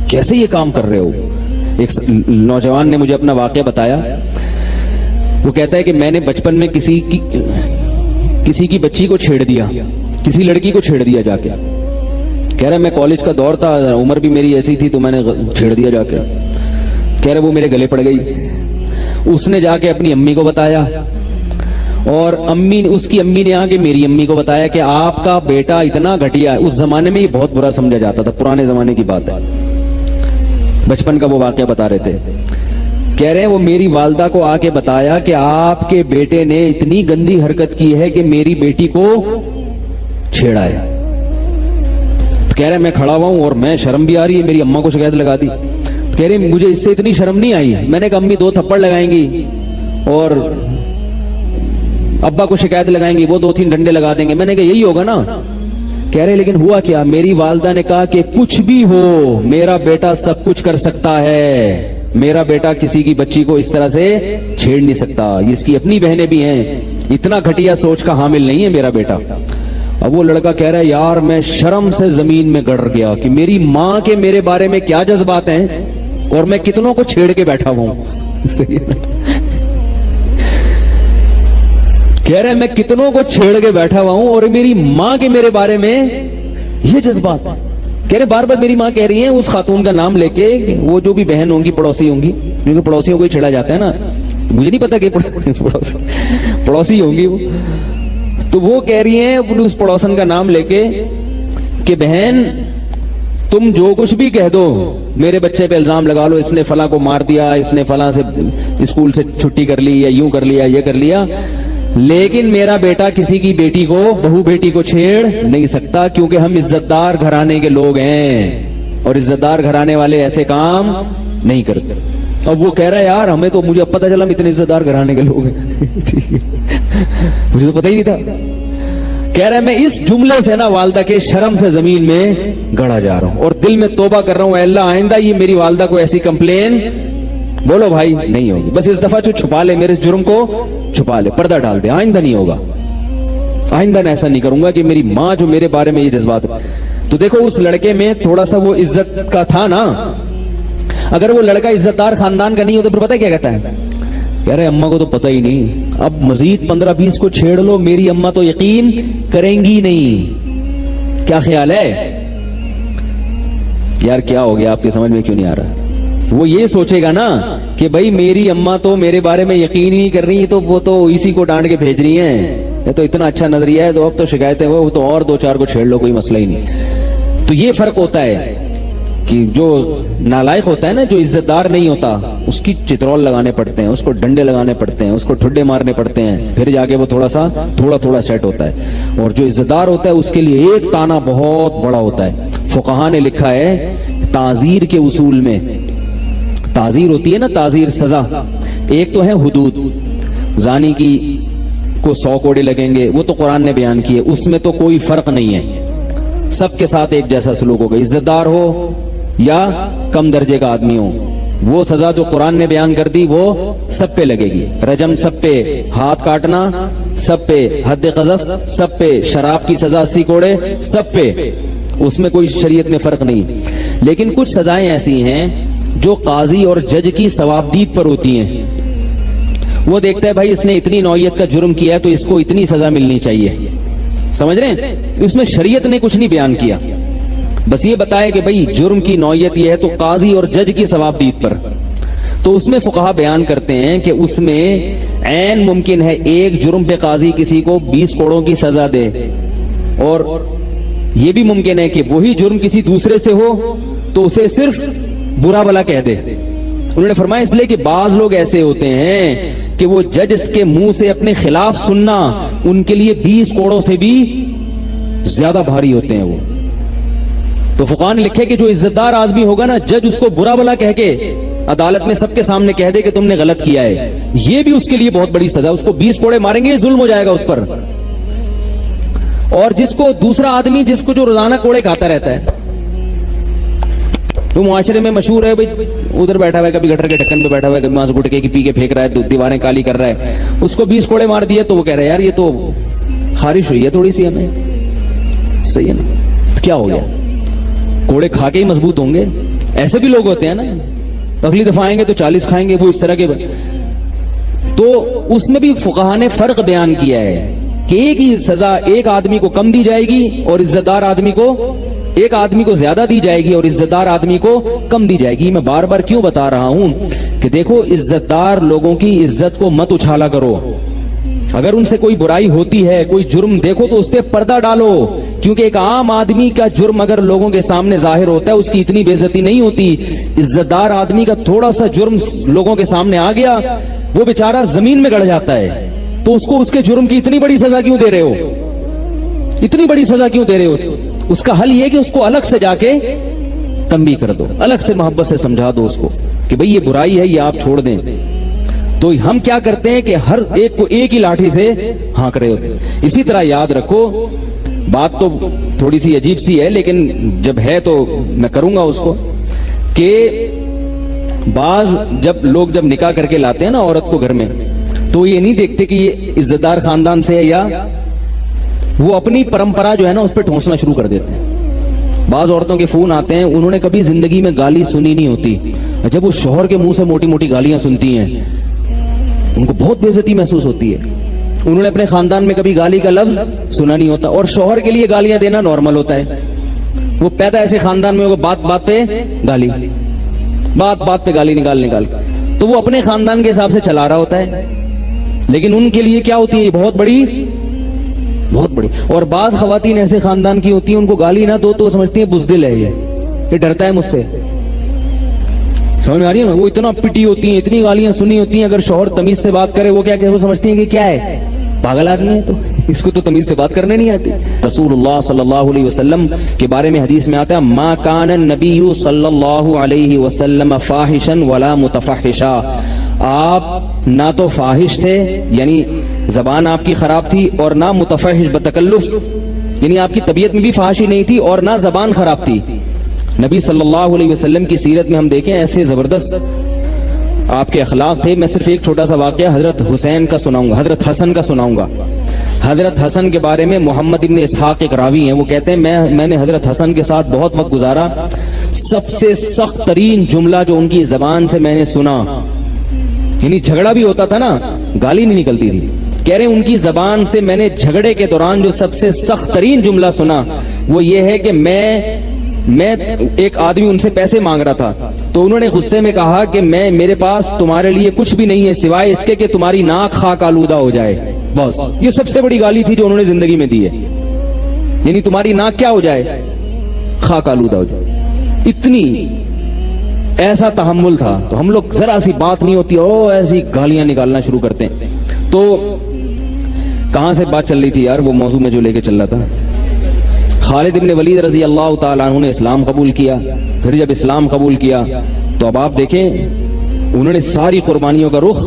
کیسے یہ کام کر رہے ہو؟ ایک نوجوان نے مجھے اپنا واقعہ بتایا، وہ کہتا ہے کہ میں نے بچپن میں کسی کی بچی کو چھیڑ دیا، کسی لڑکی کو چھیڑ دیا جا کے۔ کہہ رہا میں کالج کا دور تھا، عمر بھی میری ایسی تھی، تو میں نے چھیڑ دیا جا کے۔ کہہ رہا وہ میرے گلے پڑ گئی۔ اس نے جا کے اپنی امی کو بتایا، اور اس کی امی نے آ کے میری امی کو بتایا کہ آپ کا بیٹا اتنا گھٹیا ہے۔ اس زمانے میں یہ بہت برا سمجھا جاتا تھا، پرانے زمانے کی بات ہے، بچپن کا وہ واقعہ بتا رہے تھے۔ کہہ رہے ہیں وہ میری والدہ کو آ کے بتایا کہ آپ کے بیٹے نے اتنی گندی حرکت کی ہے کہ میری بیٹی کو چھیڑا ہے۔ کہہ رہے میں کھڑا ہوا ہوں اور میں شرم بھی آ رہی ہے، میری اماں کو شکایت لگا دی۔ کہہ رہے مجھے اس سے اتنی شرم نہیں آئی، میں نے کہا امی 2 تھپڑ لگائیں گی اور ابا کو شکایت لگائیں گی، وہ 2-3 ڈنڈے لگا دیں گے، میں نے کہا یہی ہوگا نا۔ کہہ رہے لیکن ہوا کیا، میری والدہ نے کہا کہ کچھ بھی ہو میرا بیٹا سب کچھ کر سکتا ہے، میرا بیٹا کسی کی بچی کو اس طرح سے چھیڑ نہیں سکتا، اس کی اپنی بہنیں بھی ہیں، اتنا گھٹیا سوچ کا حامل نہیں ہے میرا بیٹا۔ اب وہ لڑکا کہہ رہا ہے یار میں شرم سے زمین میں گڑ گیا کہ میری ماں کے میرے بارے میں کیا جذبات ہیں اور میں کتنوں کو چھیڑ کے بیٹھا ہوں۔ کہہ رہے میں کتنوں کو چھیڑ کے بیٹھا ہوا ہوں اور میری ماں کے میرے بارے میں یہ جذبات ہیں۔ کہہ رہے بار بار میری ماں کہہ رہی ہیں اس خاتون کا نام لے کے، وہ جو بھی بہن ہوں گی پڑوسی ہوں گی، کیونکہ پڑوسیوں کو ہی چھیڑا جاتا ہے نا، مجھے نہیں پتا کہ پڑوسی ہوں گی وہ، تو وہ کہہ رہی ہیں اس پڑوسن کا نام لے کے کہ بہن تم جو کچھ بھی کہہ دو، میرے بچے پہ الزام لگا لو، اس نے فلاں کو مار دیا، اس نے فلاں سے اسکول سے چھٹی کر لی، یا یوں کر لیا، یہ کر لیا، لیکن میرا بیٹا کسی کی بیٹی کو، بہو بیٹی کو چھیڑ نہیں سکتا، کیونکہ ہم عزت دار گھرانے کے لوگ ہیں اور عزت دار گھرانے والے ایسے کام نہیں کرتے۔ اب وہ کہہ رہا ہے یار ہمیں تو، مجھے اب پتہ چلا ہم اتنے عزت دار گھرانے کے لوگ ہیں، مجھے تو پتہ ہی نہیں تھا۔ کہہ رہا ہے میں اس جملے سے نا والدہ کے شرم سے زمین میں گڑا جا رہا ہوں اور دل میں توبہ کر رہا ہوں، اے اللہ آئندہ یہ میری والدہ کو ایسی کمپلین بولو بھائی نہیں ہوگی، بس اس دفعہ جو چھپا لے، میرے جرم کو چھپا لے، پردہ ڈال دے، آئندہ نہیں ہوگا، آئندہ میں ایسا نہیں کروں گا کہ میری ماں جو میرے بارے میں یہ جذبات۔ تو دیکھو اس لڑکے میں تھوڑا سا وہ عزت کا تھا نا. اگر وہ لڑکا عزت دار خاندان کا نہیں ہوتا پھر پتہ کیا کہتا ہے, کہہ رہے اماں کو تو پتہ ہی نہیں, اب مزید 15-20 کو چھیڑ لو, میری اماں تو یقین کریں گی نہیں. کیا خیال ہے یار, کیا ہو گیا آپ کے سمجھ میں کیوں نہیں آ رہا؟ وہ یہ سوچے گا نا کہ بھائی میری اماں تو میرے بارے میں یقین ہی نہیں کر رہی, تو وہ تو اسی کو ڈانٹ کے بھیج رہی ہیں, یہ تو اتنا اچھا نظریہ ہے, تو اب تو شکایتیں وہ تو اور 2-4 کو چھیڑ لو, کوئی مسئلہ ہی نہیں. تو یہ فرق ہوتا ہے کہ جو نالائق ہوتا ہے نا, جو عزت دار نہیں ہوتا, اس کی چترول لگانے پڑتے ہیں, اس کو ڈنڈے لگانے پڑتے ہیں, اس کو ٹھڈے مارنے پڑتے ہیں, پھر جا کے وہ تھوڑا سیٹ ہوتا ہے. اور جو عزت دار ہوتا ہے اس کے لیے ایک تانا بہت بڑا ہوتا ہے. فقہا نے لکھا ہے تعزیر کے اصول میں, تعزیر ہوتی ہے نا, تعزیر سزا, ایک تو ہے حدود, زانی کی کو 100 کوڑے لگیں گے, وہ تو قرآن نے بیان کیے, اس میں تو کوئی فرق نہیں ہے, سب کے ساتھ ایک جیسا سلوک ہوگا, عزت دار ہو یا کم درجے کا آدمی ہو, وہ سزا جو قرآن نے بیان کر دی وہ سب پہ لگے گی. رجم سب پہ, ہاتھ کاٹنا سب پہ, حد قذف سب پہ, شراب کی سزا 80 کوڑے سب پہ, اس میں کوئی شریعت میں فرق نہیں. لیکن کچھ سزائیں ایسی ہیں جو قاضی اور جج کی ثوابدید پر ہوتی ہیں. وہ دیکھتا ہے بھائی اس نے اتنی نوعیت کا جرم کیا ہے تو اس کو اتنی سزا ملنی چاہیے, سمجھ رہے ہیں؟ اس میں شریعت نے کچھ نہیں بیان کیا, بس یہ بتایا کہ بھائی جرم کی نوعیت یہ ہے تو قاضی اور جج کی ثوابدید پر. تو اس میں فقہا بیان کرتے ہیں کہ اس میں عین ممکن ہے ایک جرم پہ قاضی کسی کو 20 کوڑوں کی سزا دے, اور یہ بھی ممکن ہے کہ وہی جرم کسی دوسرے سے ہو تو اسے صرف برا بلا کہہ دے. انہوں نے فرمایا اس لیے کہ بعض لوگ ایسے ہوتے ہیں کہ وہ جج کے منہ سے اپنے خلاف سننا ان کے لیے 20 کوڑوں سے بھی زیادہ بھاری ہوتے ہیں. وہ تو فقہا نے لکھے کہ جو عزت دار آدمی ہوگا نا, جج اس کو برا بلا کہہ کے عدالت میں سب کے سامنے کہہ دے کہ تم نے غلط کیا ہے, یہ بھی اس کے لیے بہت بڑی سزا. اس کو 20 کوڑے ماریں گے, ظلم ہو جائے گا اس پر. اور جس کو دوسرا آدمی جس کو جو روزانہ کوڑے کھاتا رہتا ہے, وہ معاشرے میں مشہور ہے, بھائی ادھر بیٹھا ہوا ہے, کبھی گٹر کے ڈھکن پہ بیٹھا ہوا ہے, کبھی وہاں سے گٹکے کی پی کے پھینک رہا ہے, دیواریں کالی کر رہا ہے, اس کو 20 کوڑے مار دیے تو وہ کہہ رہا ہے یار یہ تو خارش ہوئی ہے تھوڑی سی ہمیں, صحیح ہے نا, کیا ہو گیا, کوڑے کھا کے ہی مضبوط ہوں گے. ایسے بھی لوگ ہوتے ہیں نا, اگلی دفعہ آئیں گے تو 40 کھائیں گے, وہ اس طرح کے. تو اس میں بھی فقہا نے فرق بیان کیا ہے کہ ایک ہی سزا ایک آدمی کو کم دی جائے گی اور عزت دار آدمی کو, ایک آدمی کو زیادہ دی جائے گی اور عزت دار آدمی کو کم دی جائے گی. میں بار بار کیوں بتا رہا ہوں کہ دیکھو عزت دار لوگوں کی عزت کو مت اچھالا کرو. اگر ان سے کوئی برائی ہوتی ہے, کوئی جرم دیکھو تو اس پہ پردہ ڈالو, کیونکہ ایک عام آدمی کا جرم اگر لوگوں کے سامنے ظاہر ہوتا ہے اس کی اتنی بے عزتی نہیں ہوتی. عزت دار آدمی کا تھوڑا سا جرم لوگوں کے سامنے آ گیا, وہ بیچارہ زمین میں گڑ جاتا ہے, تو اس کو اس کے جرم کی اتنی بڑی سزا کیوں دے رہے ہو, اتنی بڑی سزا کیوں دے رہے ہو. اس کا حل یہ کہ اس کو الگ سے جا کے تنبیہ کر دو, الگ سے محبت سے سمجھا دو اس کو کہ بھئی یہ برائی ہے, یہ آپ چھوڑ دیں. تو ہم کیا کرتے ہیں کہ ہر ایک کو ایک ہی لاٹھی سے ہانک رہے ہوتے ہیں. اسی طرح یاد رکھو, بات تو تھوڑی سی عجیب سی ہے لیکن جب ہے تو میں کروں گا اس کو, کہ بعض جب نکاح کر کے لاتے ہیں نا عورت کو گھر میں, تو یہ نہیں دیکھتے کہ یہ عزت دار خاندان سے ہے, یا وہ اپنی پرمپرا جو ہے نا اس پہ ٹھونسنا شروع کر دیتے ہیں. بعض عورتوں کے فون آتے ہیں, انہوں نے کبھی زندگی میں گالی سنی نہیں ہوتی, جب وہ شوہر کے منہ سے موٹی موٹی گالیاں سنتی ہیں ان کو بہت بے عزتی محسوس ہوتی ہے. انہوں نے اپنے خاندان میں کبھی گالی کا لفظ سنا نہیں ہوتا, اور شوہر کے لیے گالیاں دینا نارمل ہوتا ہے. وہ پیدا ایسے خاندان میں بات بات پہ گالی, بات بات پہ گالی نکال, تو وہ اپنے خاندان کے حساب سے چلا رہا ہوتا ہے, لیکن ان کے لیے کیا ہوتی ہے, یہ بہت بڑی. اور بعض خواتین ایسے خاندان کی ہوتی ہیں, ان کو گالی نہ دو تو وہ سمجھتی ہیں بزدل ہے, یہ ڈرتا ہے مجھ سے. سمجھ میں آ رہی ہے نا, وہ اتنا پٹی ہوتی ہیں, اتنی گالیاں سنی ہوتی ہیں, اگر شوہر تمیز سے بات کرے وہ کیا کہ وہ سمجھتی ہیں کہ کیا ہے, پاگل آدمی ہے, تو اس کو تو تمیز سے بات کرنے نہیں آتی. رسول اللہ صلی اللہ علیہ وسلم کے بارے میں حدیث میں آتا ہے, ما کان النبی صلی اللہ علیہ وسلم فاحشا ولا متفحشا, آپ نہ تو فاحش تھے یعنی زبان آپ کی خراب تھی, اور نہ متفحش بتکلف یعنی آپ کی طبیعت میں بھی فحاشی نہیں تھی, اور نہ زبان خراب تھی. نبی صلی اللہ علیہ وسلم کی سیرت میں ہم دیکھیں ایسے زبردست آپ کے اخلاق تھے. میں صرف ایک چھوٹا سا واقعہ حضرت حسین کا سناؤں گا, حضرت حسن کا سناؤں گا. حضرت حسن کے بارے میں محمد ابن اسحاق ایک راوی ہیں، وہ کہتے ہیں میں نے حضرت حسن کے ساتھ بہت وقت گزارا، سب سے سخت ترین جملہ جو ان کی زبان سے میں نے سنا، یعنی جھگڑا بھی ہوتا تھا نا، گالی نہیں نکلتی تھی، کہہ رہے ہیں ان کی زبان سے میں نے جھگڑے کے دوران جو سب سے سخت ترین جملہ سنا وہ یہ ہے کہ میں ایک آدمی ان سے پیسے مانگ رہا تھا، تو انہوں نے غصے میں کہا کہ میرے پاس تمہارے لیے کچھ بھی نہیں ہے سوائے اس کے کہ تمہاری ناک خاک آلودہ ہو جائے، بس یہ سب سے بڑی گالی تھی جو انہوں نے زندگی میں دی ہے، یعنی تمہاری ناک کیا ہو جائے، خاک آلودہ ہو جائے، اتنی ایسا تحمل تھا۔ تو ہم لوگ ذرا سی بات نہیں ہوتی ایسی گالیاں نکالنا شروع کرتے ہیں۔ تو کہاں سے بات چل رہی تھی یار، وہ موضوع میں جو لے کے چل رہا تھا، خالد ابن ولید رضی اللہ تعالیٰ عنہ نے اسلام قبول کیا، پھر جب اسلام قبول کیا تو اب آپ دیکھیں انہوں نے ساری قربانیوں کا رخ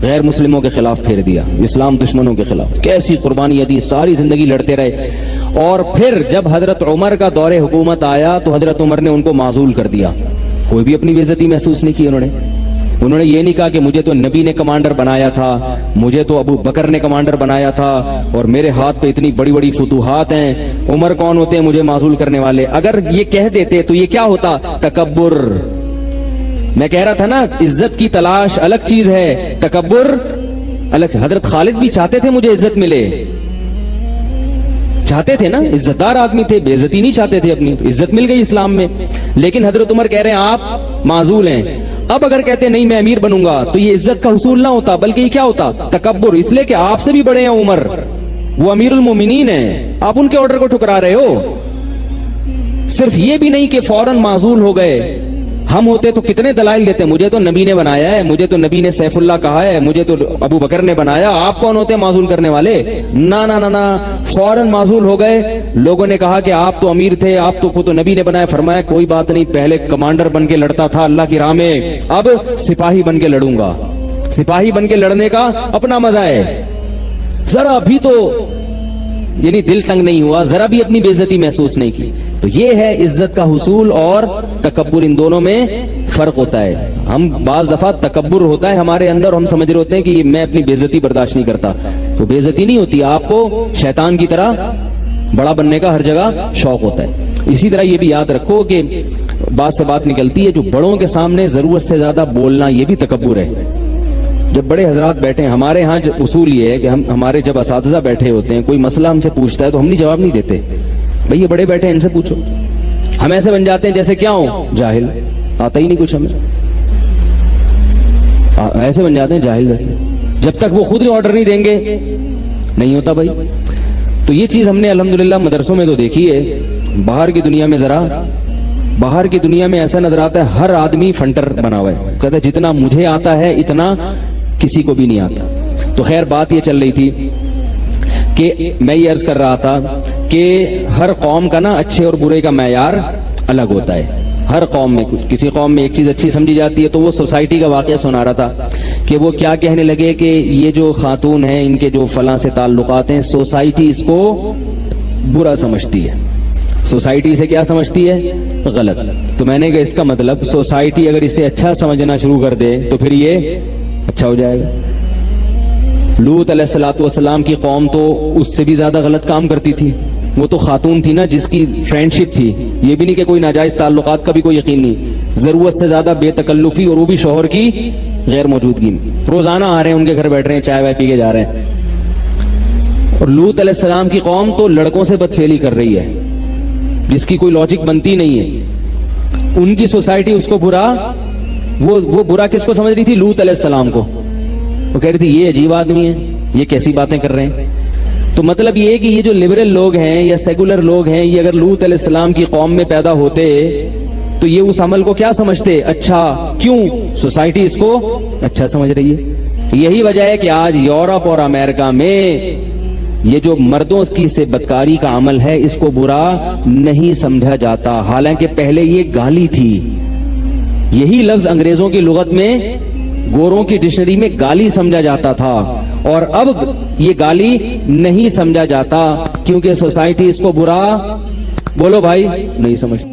غیر مسلموں کے خلاف پھیر دیا، اسلام دشمنوں کے خلاف کیسی قربانیاں دی، ساری زندگی لڑتے رہے، اور پھر جب حضرت عمر کا دور حکومت آیا تو حضرت عمر نے ان کو معزول کر دیا، کوئی بھی اپنی بے عزتی محسوس نہیں کی، انہوں نے یہ نہیں کہا کہ مجھے تو نبی نے کمانڈر بنایا تھا، مجھے تو ابو بکر نے کمانڈر بنایا تھا اور میرے ہاتھ پہ اتنی بڑی بڑی فتوحات ہیں، عمر کون ہوتے ہیں مجھے معزول کرنے والے۔ اگر یہ کہہ دیتے تو یہ کیا ہوتا، تکبر۔ میں کہہ رہا تھا نا عزت کی تلاش الگ چیز ہے، تکبر الگ۔ حضرت خالد بھی چاہتے تھے مجھے عزت ملے، چاہتے تھے نا، عزت دار آدمی تھے، بے عزتی نہیں چاہتے تھے اپنی، عزت مل گئی اسلام میں۔ لیکن حضرت عمر کہہ رہے ہیں آپ معزول ہیں، اب اگر کہتے نہیں میں امیر بنوں گا تو یہ عزت کا حصول نہ ہوتا بلکہ یہ کیا ہوتا، تکبر، اس لیے کہ آپ سے بھی بڑے ہیں عمر، وہ امیر المومنین ہیں، آپ ان کے آرڈر کو ٹھکرا رہے ہو۔ صرف یہ بھی نہیں کہ فوراً معزول ہو گئے، ہم ہوتے تو کتنے دلائل دیتے، مجھے تو نبی نے بنایا ہے، مجھے تو نبی نے سیف اللہ کہا ہے، مجھے تو ابو بکر نے بنایا، آپ کون ہوتے ہیں معزول کرنے والے؟ نا نا نا نا، فوراً معزول ہو گئے۔ لوگوں نے کہا کہ آپ تو امیر تھے، آپ تو خود نبی نے بنایا، فرمایا کوئی بات نہیں، پہلے کمانڈر بن کے لڑتا تھا اللہ کی راہ میں، اب سپاہی بن کے لڑوں گا۔ سپاہی بن کے لڑنے کا اپنا مزہ ہے، ذرا بھی تو یعنی دل تنگ نہیں ہوا، ذرا بھی اپنی بے عزتی محسوس نہیں کی۔ تو یہ ہے عزت کا حصول اور تکبر، ان دونوں میں فرق ہوتا ہے۔ ہم بعض دفعہ تکبر ہوتا ہے ہمارے اندر، ہم سمجھ رہے ہوتے ہیں کہ میں اپنی بے عزتی برداشت نہیں کرتا، تو بے عزتی نہیں ہوتی، آپ کو شیطان کی طرح بڑا بننے کا ہر جگہ شوق ہوتا ہے۔ اسی طرح یہ بھی یاد رکھو کہ بات سے بات نکلتی ہے، جو بڑوں کے سامنے ضرورت سے زیادہ بولنا یہ بھی تکبر ہے۔ جب بڑے حضرات بیٹھے ہیں، ہمارے ہاں اصول یہ ہے کہ ہمارے جب اساتذہ بیٹھے ہوتے ہیں، کوئی مسئلہ ہم سے پوچھتا ہے تو ہم نہیں جواب نہیں دیتے، بھئی یہ بڑے بیٹھے ہیں ان سے پوچھو، ہم ایسے بن جاتے ہیں جیسے کیا ہوں، جاہل، آتا ہی نہیں کچھ ہمیں، ایسے بن جاتے ہیں جاہل جیسے، جب تک وہ خود آرڈر نہیں دیں گے نہیں ہوتا بھائی۔ تو یہ چیز ہم نے الحمدللہ مدرسوں میں تو دیکھی ہے، باہر کی دنیا میں باہر کی دنیا میں ایسا نظر آتا ہے ہر آدمی فنٹر بنا ہوا ہے، کہتا ہے جتنا مجھے آتا ہے اتنا کسی کو بھی نہیں آتا۔ تو خیر بات یہ چل رہی تھی کہ میں یہ عرض کر رہا تھا کہ ہر قوم کا نا اچھے اور برے کا معیار الگ ہوتا ہے، ہر قوم میں کسی قوم میں ایک چیز اچھی سمجھی جاتی ہے۔ تو وہ سوسائٹی کا واقعہ سنا رہا تھا کہ وہ کیا کہنے لگے کہ یہ جو خاتون ہیں ان کے جو فلاں سے تعلقات ہیں، سوسائٹی اس کو برا سمجھتی ہے، سوسائٹی سے کیا سمجھتی ہے، غلط۔ تو میں نے کہا اس کا مطلب سوسائٹی اگر اسے اچھا سمجھنا شروع کر دے تو پھر یہ اچھا ہو جائے گا۔ لوط علیہ الصلوۃ والسلام کی قوم تو اس سے بھی زیادہ غلط کام کرتی تھی، وہ تو خاتون تھی نا جس کی فرینڈشپ تھی، یہ بھی نہیں کہ کوئی ناجائز تعلقات کا بھی کوئی یقین نہیں، ضرورت سے زیادہ بے تکلفی، اور وہ بھی شوہر کی غیر موجودگی میں، روزانہ آ رہے ہیں ان کے گھر بیٹھ رہے ہیں، چائے وائے پی کے جا رہے ہیں۔ اور لوط علیہ السلام کی قوم تو لڑکوں سے بدفعلی کر رہی ہے جس کی کوئی لاجک بنتی نہیں ہے، ان کی سوسائٹی اس کو برا، وہ برا کس کو سمجھ رہی تھی، لوط علیہ السلام کو، وہ کہہ رہی تھی یہ عجیب آدمی ہے، یہ کیسی باتیں کر رہے ہیں۔ تو مطلب یہ ہے کہ یہ جو لبرل لوگ ہیں یا سیکولر لوگ ہیں، یہ اگر لوط علیہ السلام کی قوم میں پیدا ہوتے تو یہ اس عمل کو کیا سمجھتے، اچھا، کیوں، سوسائٹی اس کو اچھا سمجھ رہی ہے۔ یہی وجہ ہے کہ آج یورپ اور امریکہ میں یہ جو مردوں کی سے بدکاری کا عمل ہے اس کو برا نہیں سمجھا جاتا، حالانکہ پہلے یہ گالی تھی۔ یہی لفظ انگریزوں کی لغت میں، گوروں کی ڈکشنری میں گالی سمجھا جاتا تھا، اور اب یہ گالی نہیں سمجھا جاتا کیونکہ سوسائٹی اس کو برا، بولو بھائی، نہیں سمجھتی۔